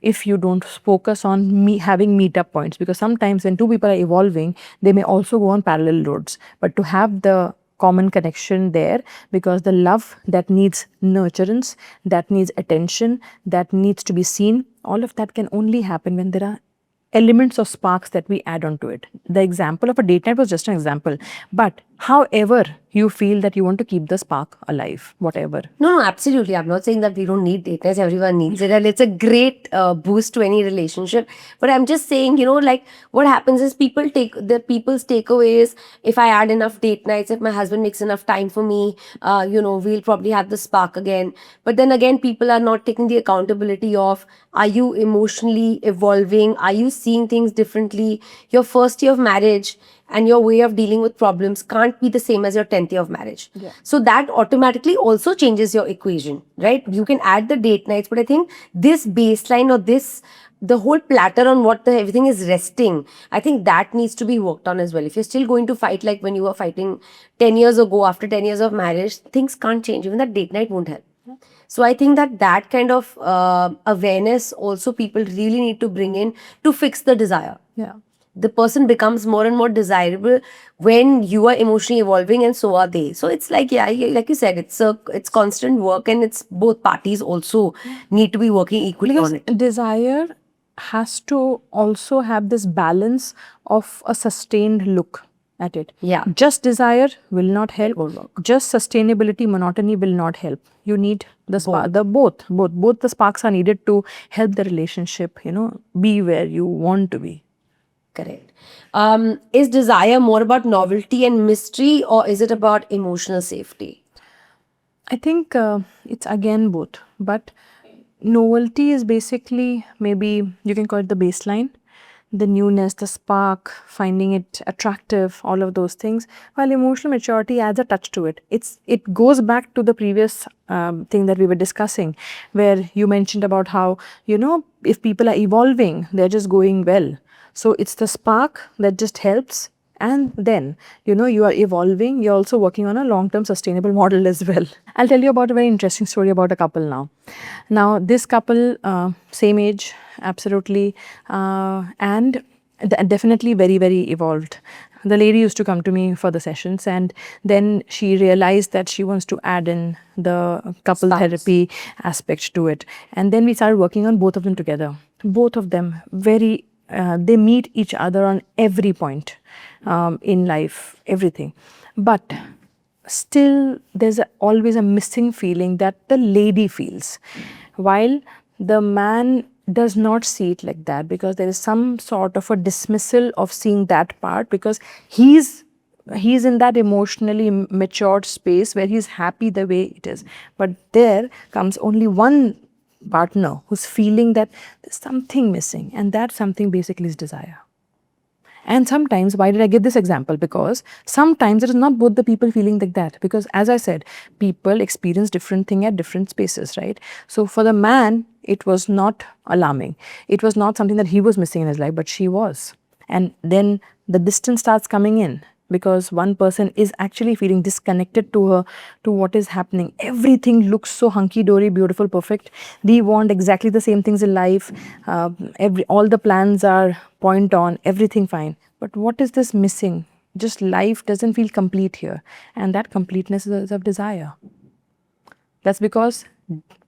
if you don't focus on having meetup points, because sometimes when two people are evolving, they may also go on parallel roads. But to have the common connection there, because the love that needs nurturance, that needs attention, that needs to be seen, all of that can only happen when there are elements or sparks that we add on to it. The example of a date night was just an example. But however you feel that you want to keep the spark alive, whatever. No, absolutely. I'm not saying that we don't need date nights. Everyone needs it, and it's a great boost to any relationship. But I'm just saying, like what happens is people's takeaways. If I add enough date nights, if my husband makes enough time for me, we'll probably have the spark again. But then again, people are not taking the accountability of, are you emotionally evolving? Are you seeing things differently? Your first year of marriage and your way of dealing with problems can't be the same as your 10th year of marriage. Yeah. So that automatically also changes your equation, right? You can add the date nights, but I think this baseline, or the whole platter on what everything is resting, I think that needs to be worked on as well. If you're still going to fight like when you were fighting 10 years ago, after 10 years of marriage, things can't change. Even that date night won't help. So I think that kind of awareness also people really need to bring in to fix the desire. Yeah. The person becomes more and more desirable when you are emotionally evolving, and so are they. So it's like, yeah, like you said, it's constant work, and it's both parties also need to be working equally Because on it. desire has to also have this balance of a sustained look at it. Yeah. Just desire will not help. won't work. Just sustainability, monotony will not help. You need the spark. Both the sparks are needed to help the relationship, be where you want to be. Correct. Is desire more about novelty and mystery, or is it about emotional safety? I think it's again both, but novelty is basically, maybe you can call it the baseline, the newness, the spark, finding it attractive, all of those things. While emotional maturity adds a touch to it. It goes back to the previous thing that we were discussing, where you mentioned about how, if people are evolving, they're just going well. So it's the spark that just helps. And then, you are evolving, you're also working on a long-term sustainable model as well. I'll tell you about a very interesting story about a couple now. Now, this couple, same age, absolutely, and definitely very, very evolved. The lady used to come to me for the sessions, and then she realized that she wants to add in the couple therapy aspect to it. And then we started working on both of them together. Both of them very they meet each other on every point in life, everything. But still, there's always a missing feeling that the lady feels, while the man does not see it like that, because there is some sort of a dismissal of seeing that part, because he's in that emotionally matured space where he's happy the way it is. But there comes only one partner who's feeling that there's something missing, and that something basically is desire. And sometimes, why did I give this example? Because sometimes it is not both the people feeling like that, because as I said, people experience different thing at different spaces, right? So for the man, it was not alarming. It was not something that he was missing in his life, but she was. And then the distance starts coming in. because one person is actually feeling disconnected to her, to what is happening. Everything looks so hunky-dory, beautiful, perfect. They want exactly the same things in life. All the plans are point on, everything fine. But what is this missing? Just life doesn't feel complete here. And that completeness is of desire. That's because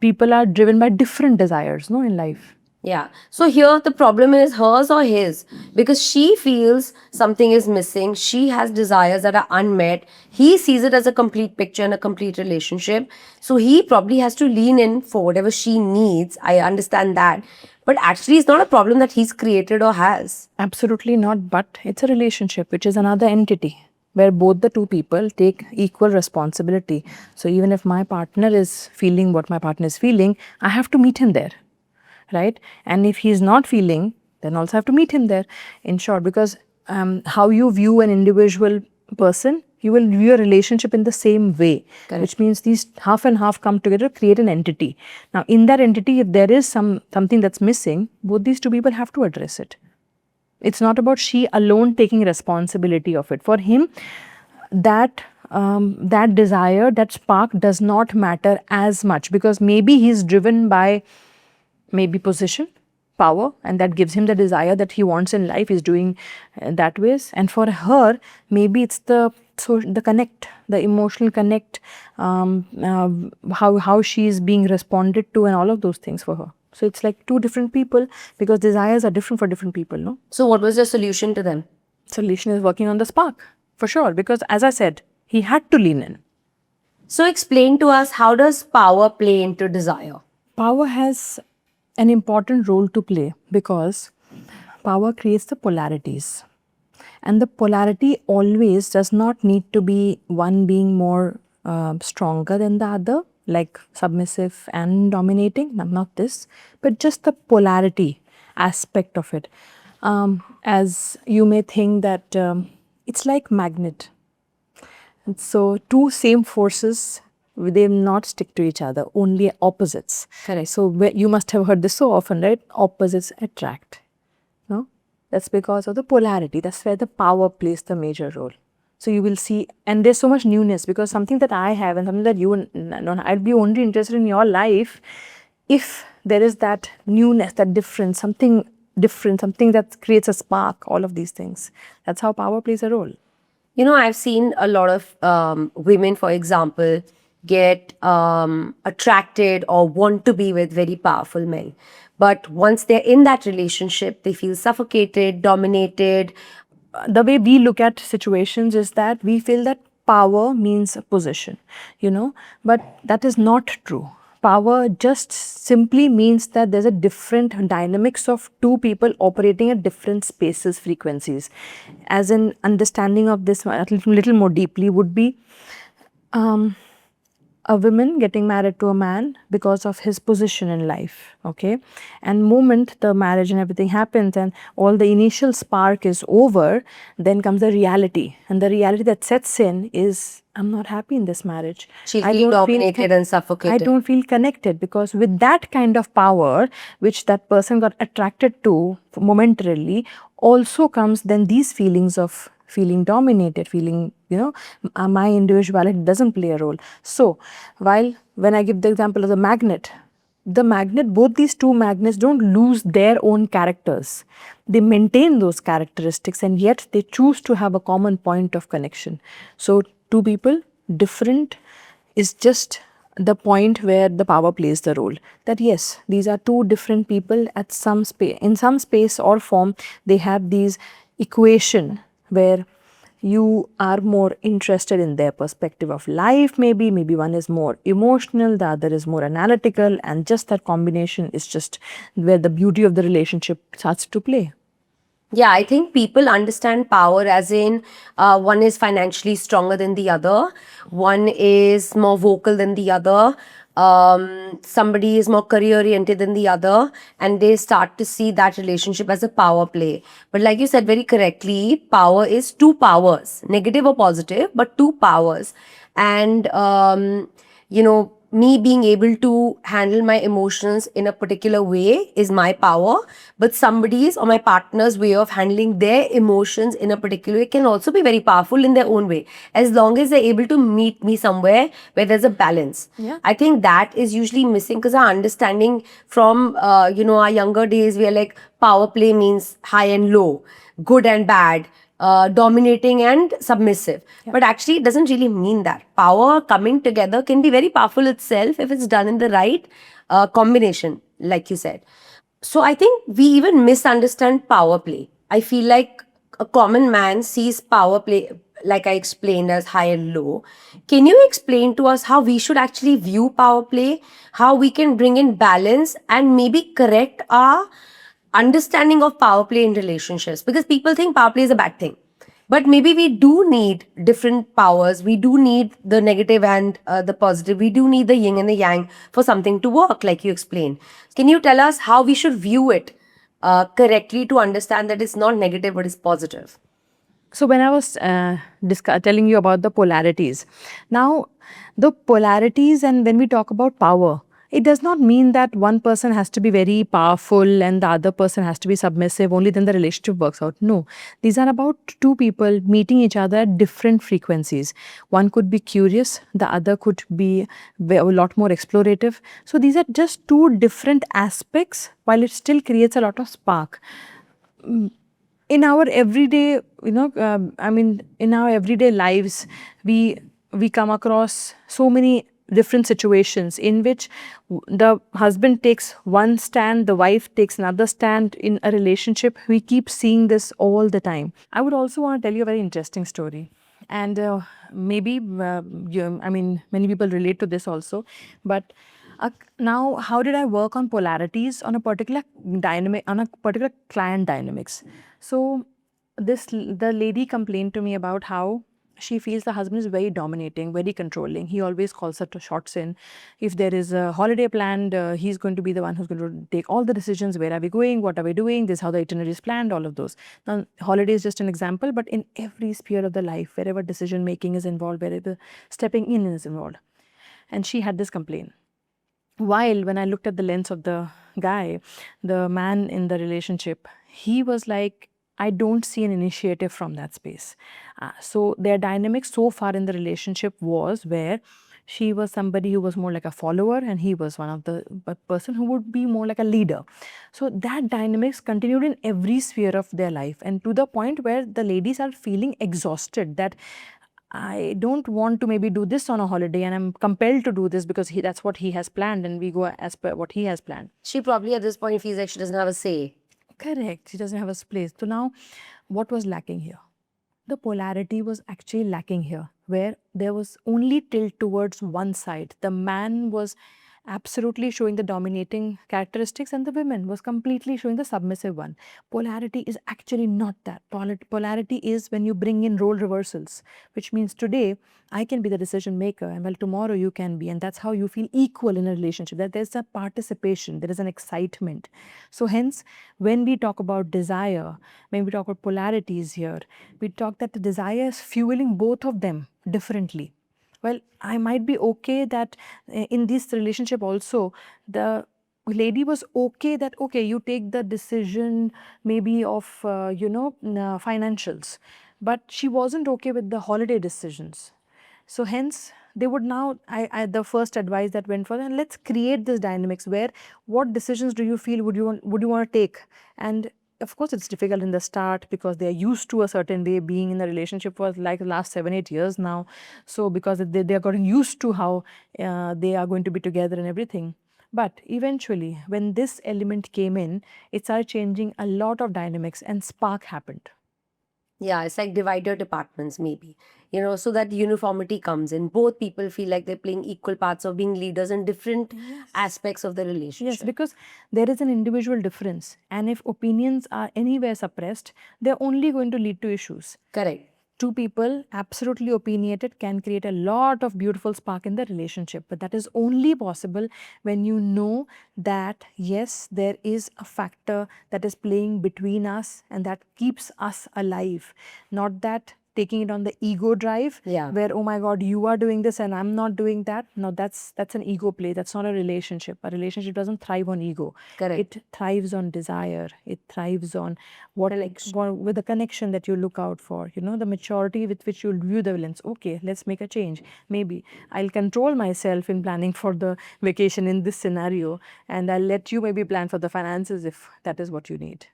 people are driven by different desires, no, in life. Yeah. So here the problem is hers or his, because she feels something is missing. She has desires that are unmet. He sees it as a complete picture and a complete relationship. So he probably has to lean in for whatever she needs. I understand that. But actually, it's not a problem that he's created or has. Absolutely not, but it's a relationship, which is another entity where both the two people take equal responsibility. So even if my partner is feeling what my partner is feeling, I have to meet him there, right? And if he's not feeling, then also have to meet him there. In short, because how you view an individual person, you will view a relationship in the same way. Correct. Which means these half and half come together, create an entity. Now in that entity, if there is something that's missing, both these two people have to address it. It's not about she alone taking responsibility of it. For him, that that desire, that spark does not matter as much, because maybe he's driven by maybe position, power, and that gives him the desire that he wants in life. He's doing that ways. And for her, maybe it's the connect, the emotional connect, how she is being responded to, and all of those things for her. So it's like two different people, because desires are different for different people, no? So what was your solution to them? Solution is working on the spark, for sure, because as I said, he had to lean in. So explain to us, how does power play into desire? Power has an important role to play, because power creates the polarities. And the polarity always does not need to be one being more stronger than the other, like submissive and dominating, not this, but just the polarity aspect of it. As you may think that it's like magnet. And so two same forces, they will not stick to each other, only opposites. Correct. So you must have heard this so often, right? Opposites attract. No? That's because of the polarity. That's where the power plays the major role. So you will see, and there's so much newness, because something that I have and something that you don't, I'd be only interested in your life if there is that newness, that difference, something different, something that creates a spark, all of these things. That's how power plays a role. You know, I've seen a lot of women, for example, get attracted or want to be with very powerful men. But once they're in that relationship, they feel suffocated, dominated. The way we look at situations is that we feel that power means a position, but that is not true. Power just simply means that there's a different dynamics of two people operating at different spaces, frequencies. As an understanding of this a little more deeply would be a woman getting married to a man because of his position in life, okay? And moment the marriage and everything happens and all the initial spark is over, then comes the reality. And the reality that sets in is, I'm not happy in this marriage. She'll feel dominated and suffocated. I don't feel connected, because with that kind of power, which that person got attracted to momentarily, also comes then these feelings of feeling dominated, feeling, my individuality doesn't play a role. So, when I give the example of the magnet, both these two magnets don't lose their own characters. They maintain those characteristics, and yet they choose to have a common point of connection. So, two people, different, is just the point where the power plays the role. That yes, these are two different people at some space, in some space or form, they have these equation where you are more interested in their perspective of life, maybe one is more emotional, the other is more analytical, and just that combination is just where the beauty of the relationship starts to play. Yeah, I think people understand power as in one is financially stronger than the other, one is more vocal than the other, somebody is more career oriented than the other, and they start to see that relationship as a power play. But like you said very correctly, power is two powers, negative or positive, but two powers. And me being able to handle my emotions in a particular way is my power, but somebody's or my partner's way of handling their emotions in a particular way can also be very powerful in their own way, as long as they're able to meet me somewhere where there's a balance. Yeah. I think that is usually missing, because our understanding from our younger days, we are like, power play means high and low, good and bad, dominating and submissive. But actually, it doesn't really mean that. Power coming together can be very powerful itself if it's done in the right combination, like you said. So I think we even misunderstand power play. I feel like a common man sees power play, like I explained, as high and low. Can you explain to us how we should actually view power play, how we can bring in balance and maybe correct our understanding of power play in relationships? Because people think power play is a bad thing, but maybe we do need different powers. We do need the negative and the positive. We do need the yin and the yang for something to work, like you explained. Can you tell us how we should view it correctly to understand that it's not negative but it's positive? So when I was telling you about the polarities, now the polarities, and when we talk about power, it does not mean that one person has to be very powerful and the other person has to be submissive, only then the relationship works out. No, these are about two people meeting each other at different frequencies. One could be curious, the other could be a lot more explorative. So these are just two different aspects, while it still creates a lot of spark in our everyday, in our everyday lives, we come across so many different situations in which the husband takes one stand, the wife takes another stand in a relationship. We keep seeing this all the time. I would also want to tell you a very interesting story. And maybe, many people relate to this also. But now, how did I work on polarities on a particular dynamic, on a particular client dynamics? So, the lady complained to me about how she feels the husband is very dominating, very controlling. He always calls her to shots in. If there is a holiday planned, he's going to be the one who's going to take all the decisions. Where are we going? What are we doing? This is how the itinerary is planned, all of those. Now, holiday is just an example, but in every sphere of the life, wherever decision making is involved, wherever stepping in is involved. And she had this complaint. While when I looked at the lens of the guy, the man in the relationship, he was like, I don't see an initiative from that space. So their dynamic so far in the relationship was where she was somebody who was more like a follower and he was one of the person who would be more like a leader. So that dynamics continued in every sphere of their life, and to the point where the ladies are feeling exhausted, that I don't want to maybe do this on a holiday and I'm compelled to do this because that's what he has planned and we go as per what he has planned. She probably at this point feels like she doesn't have a say. Correct. She doesn't have a place. So now, what was lacking here? The polarity was actually lacking here, where there was only tilt towards one side. The man was absolutely showing the dominating characteristics and the women was completely showing the submissive one. Polarity is actually not that. Polarity is when you bring in role reversals, which means today I can be the decision maker and well tomorrow you can be, and that's how you feel equal in a relationship, that there's a participation, there is an excitement. So hence when we talk about desire, when we talk about polarities here, we talk that the desire is fueling both of them differently. Well, I might be okay that in this relationship also, the lady was okay that, okay, you take the decision maybe of, financials, but she wasn't okay with the holiday decisions. So hence, they would now, the first advice that went for them, let's create this dynamics where what decisions do you feel would you want to take? And of course, it's difficult in the start because they are used to a certain way being in a relationship for like the last 7-8 years now. So because they are getting used to how they are going to be together and everything. But eventually, when this element came in, it started changing a lot of dynamics and spark happened. Yeah, it's like divider departments, maybe, so that uniformity comes in. Both people feel like they're playing equal parts of being leaders in different aspects of the relationship. Yes, because there is an individual difference. And if opinions are anywhere suppressed, they're only going to lead to issues. Correct. Two people absolutely opinionated can create a lot of beautiful spark in the relationship, but that is only possible when you know that yes, there is a factor that is playing between us and that keeps us alive, not that taking it on the ego drive, Yeah. where, oh my God, you are doing this and I'm not doing that. No, that's an ego play. That's not a relationship. A relationship doesn't thrive on ego. Correct. It thrives on desire. It thrives on with the connection that you look out for, the maturity with which you'll view the villains. Okay, let's make a change. Maybe I'll control myself in planning for the vacation in this scenario, and I'll let you maybe plan for the finances if that is what you need.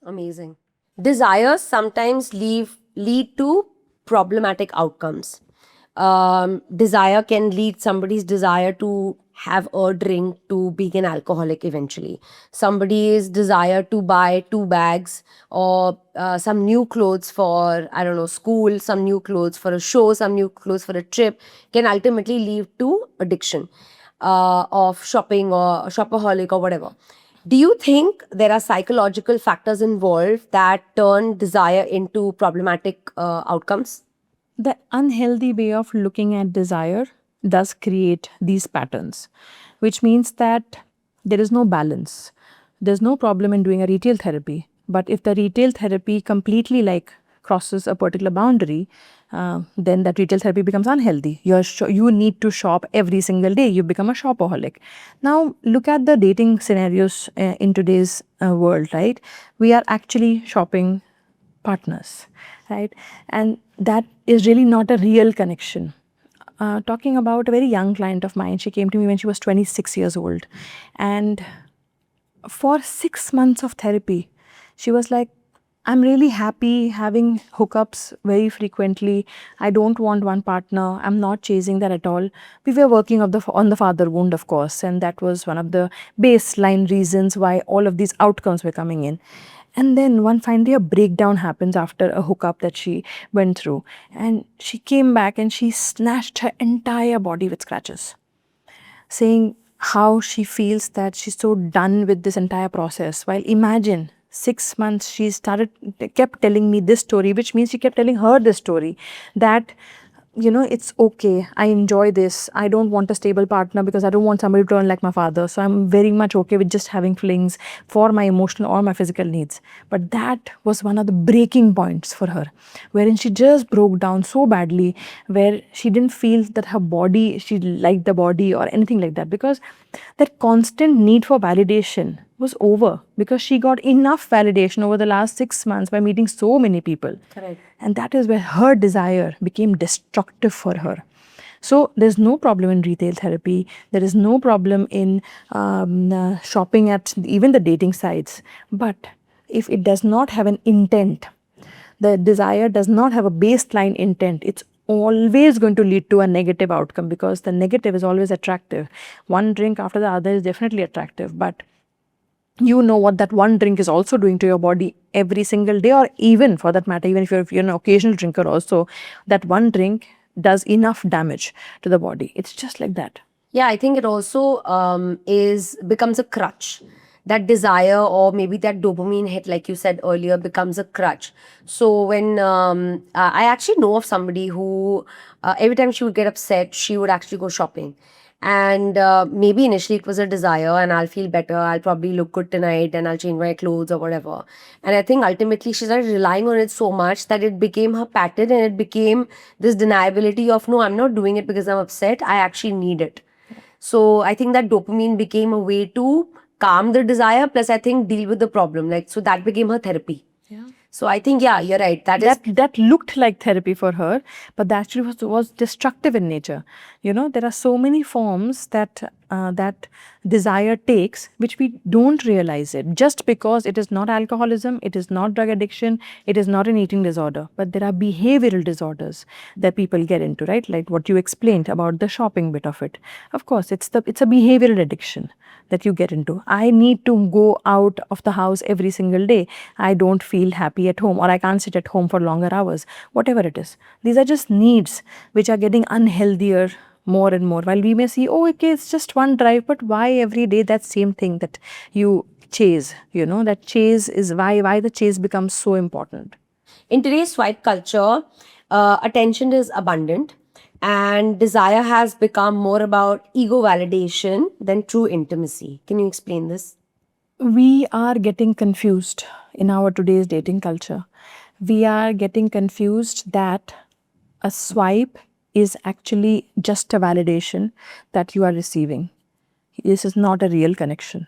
Amazing. Desires sometimes lead to problematic outcomes. Desire can lead somebody's desire to have a drink to being an alcoholic eventually. Somebody's desire to buy 2 bags or some new clothes for, I don't know, school, some new clothes for a show, some new clothes for a trip can ultimately lead to addiction of shopping or shopaholic or whatever. Do you think there are psychological factors involved that turn desire into problematic outcomes? The unhealthy way of looking at desire does create these patterns, which means that there is no balance. There's no problem in doing a retail therapy, but if the retail therapy completely crosses a particular boundary, then that retail therapy becomes unhealthy. You need to shop every single day. You become a shopaholic. Now, look at the dating scenarios in today's world, right? We are actually shopping partners, right? And that is really not a real connection. Talking about a very young client of mine, she came to me when she was 26 years old. And for 6 months of therapy, she was like, I'm really happy having hookups very frequently. I don't want one partner. I'm not chasing that at all. We were working on the father wound, of course, and that was one of the baseline reasons why all of these outcomes were coming in. And then one fine day, a breakdown happens after a hookup that she went through. And she came back and she snatched her entire body with scratches, saying how she feels that she's so done with this entire process. While imagine 6 months she kept telling me this story, which means she kept telling her this story, that it's okay, I enjoy this, I don't want a stable partner because I don't want somebody to turn like my father, so I'm very much okay with just having flings for my emotional or my physical needs. But that was one of the breaking points for her, wherein she just broke down so badly, where she didn't feel that she liked the body or anything like that, because that constant need for validation was over, because she got enough validation over the last 6 months by meeting so many people. Correct. And that is where her desire became destructive for her. So there's no problem in retail therapy. There is no problem in shopping at even the dating sites. But if it does not have an intent, the desire does not have a baseline intent, it's always going to lead to a negative outcome, because the negative is always attractive. One drink after the other is definitely attractive, but you know what that one drink is also doing to your body every single day, or even for that matter, even if you're an occasional drinker also, that one drink does enough damage to the body. It's just like that. Yeah, I think it also becomes a crutch. That desire or maybe that dopamine hit, like you said earlier, becomes a crutch. So when I actually know of somebody who every time she would get upset, she would actually go shopping. And maybe initially it was a desire, and I'll feel better, I'll probably look good tonight, and I'll change my clothes or whatever. And I think ultimately she started relying on it so much that it became her pattern, and it became this deniability of, no, I'm not doing it because I'm upset, I actually need it. So I think that dopamine became a way to calm the desire, plus I think deal with the problem. So that became her therapy. Yeah. So I think, yeah, you're right. That looked like therapy for her, but that actually was destructive in nature. There are so many forms that desire takes, which we don't realize it. Just because it is not alcoholism, it is not drug addiction, it is not an eating disorder, but there are behavioral disorders that people get into, right? Like what you explained about the shopping bit of it. Of course, it's a behavioral addiction that you get into. I need to go out of the house every single day. I don't feel happy at home, or I can't sit at home for longer hours, whatever it is. These are just needs which are getting unhealthier more and more. While we may see, oh, okay, it's just one drive, but why every day that same thing that you chase? That chase is why the chase becomes so important. In today's swipe culture, attention is abundant, and desire has become more about ego validation than true intimacy. Can you explain this? We are getting confused in our today's dating culture, we are getting confused that a swipe is actually just a validation that you are receiving. This is not a real connection.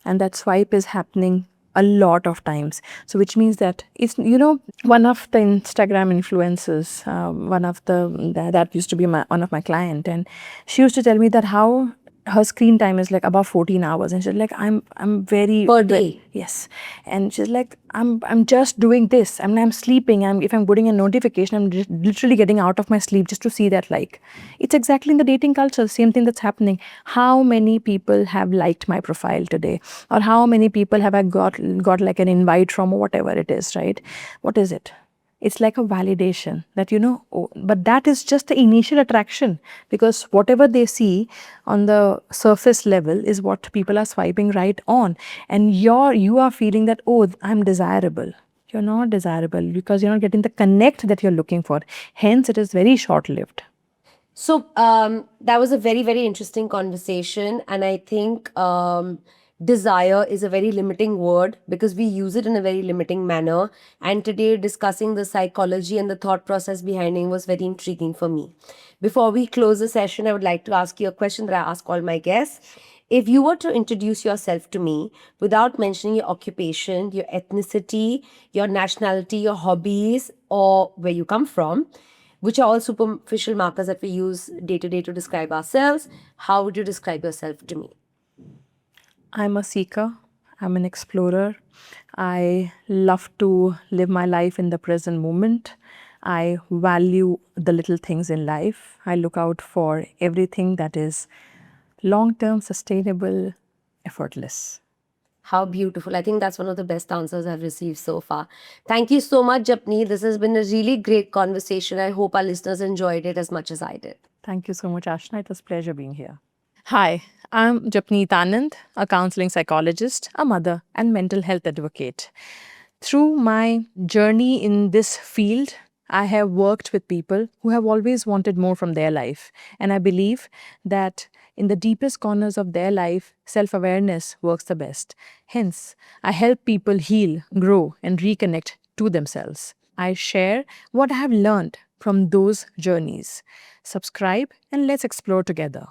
And that swipe is happening a lot of times. So which means that it's, one of the Instagram influencers, one of that used to be one of my client, and she used to tell me that how her screen time is like above 14 hours, and she's like, I'm very Per day. yes, and she's like, I'm just doing this. I mean, I'm sleeping. If I'm putting a notification, I'm just literally getting out of my sleep just to see that like. It's exactly in the dating culture, same thing that's happening. How many people have liked my profile today, or how many people have I got like an invite from, or whatever it is, right? What is it? It's like a validation that, oh, but that is just the initial attraction, because whatever they see on the surface level is what people are swiping right on. And you are feeling that, oh, I'm desirable. You're not desirable because you're not getting the connect that you're looking for. Hence, it is very short lived. So that was a very, very interesting conversation. And I think desire is a very limiting word because we use it in a very limiting manner. And today, discussing the psychology and the thought process behind it was very intriguing for me. Before we close the session, I would like to ask you a question that I ask all my guests. If you were to introduce yourself to me without mentioning your occupation, your ethnicity, your nationality, your hobbies, or where you come from, which are all superficial markers that we use day to day to describe ourselves, how would you describe yourself to me? I'm a seeker. I'm an explorer. I love to live my life in the present moment. I value the little things in life. I look out for everything that is long term, sustainable, effortless. How beautiful. I think that's one of the best answers I've received so far. Thank you so much, Japneet. This has been a really great conversation. I hope our listeners enjoyed it as much as I did. Thank you so much, Ashna. It was a pleasure being here. Hi, I'm Japneet Anand, a counseling psychologist, a mother, and mental health advocate. Through my journey in this field, I have worked with people who have always wanted more from their life. And I believe that in the deepest corners of their life, self awareness works the best. Hence, I help people heal, grow, and reconnect to themselves. I share what I have learned from those journeys. Subscribe and let's explore together.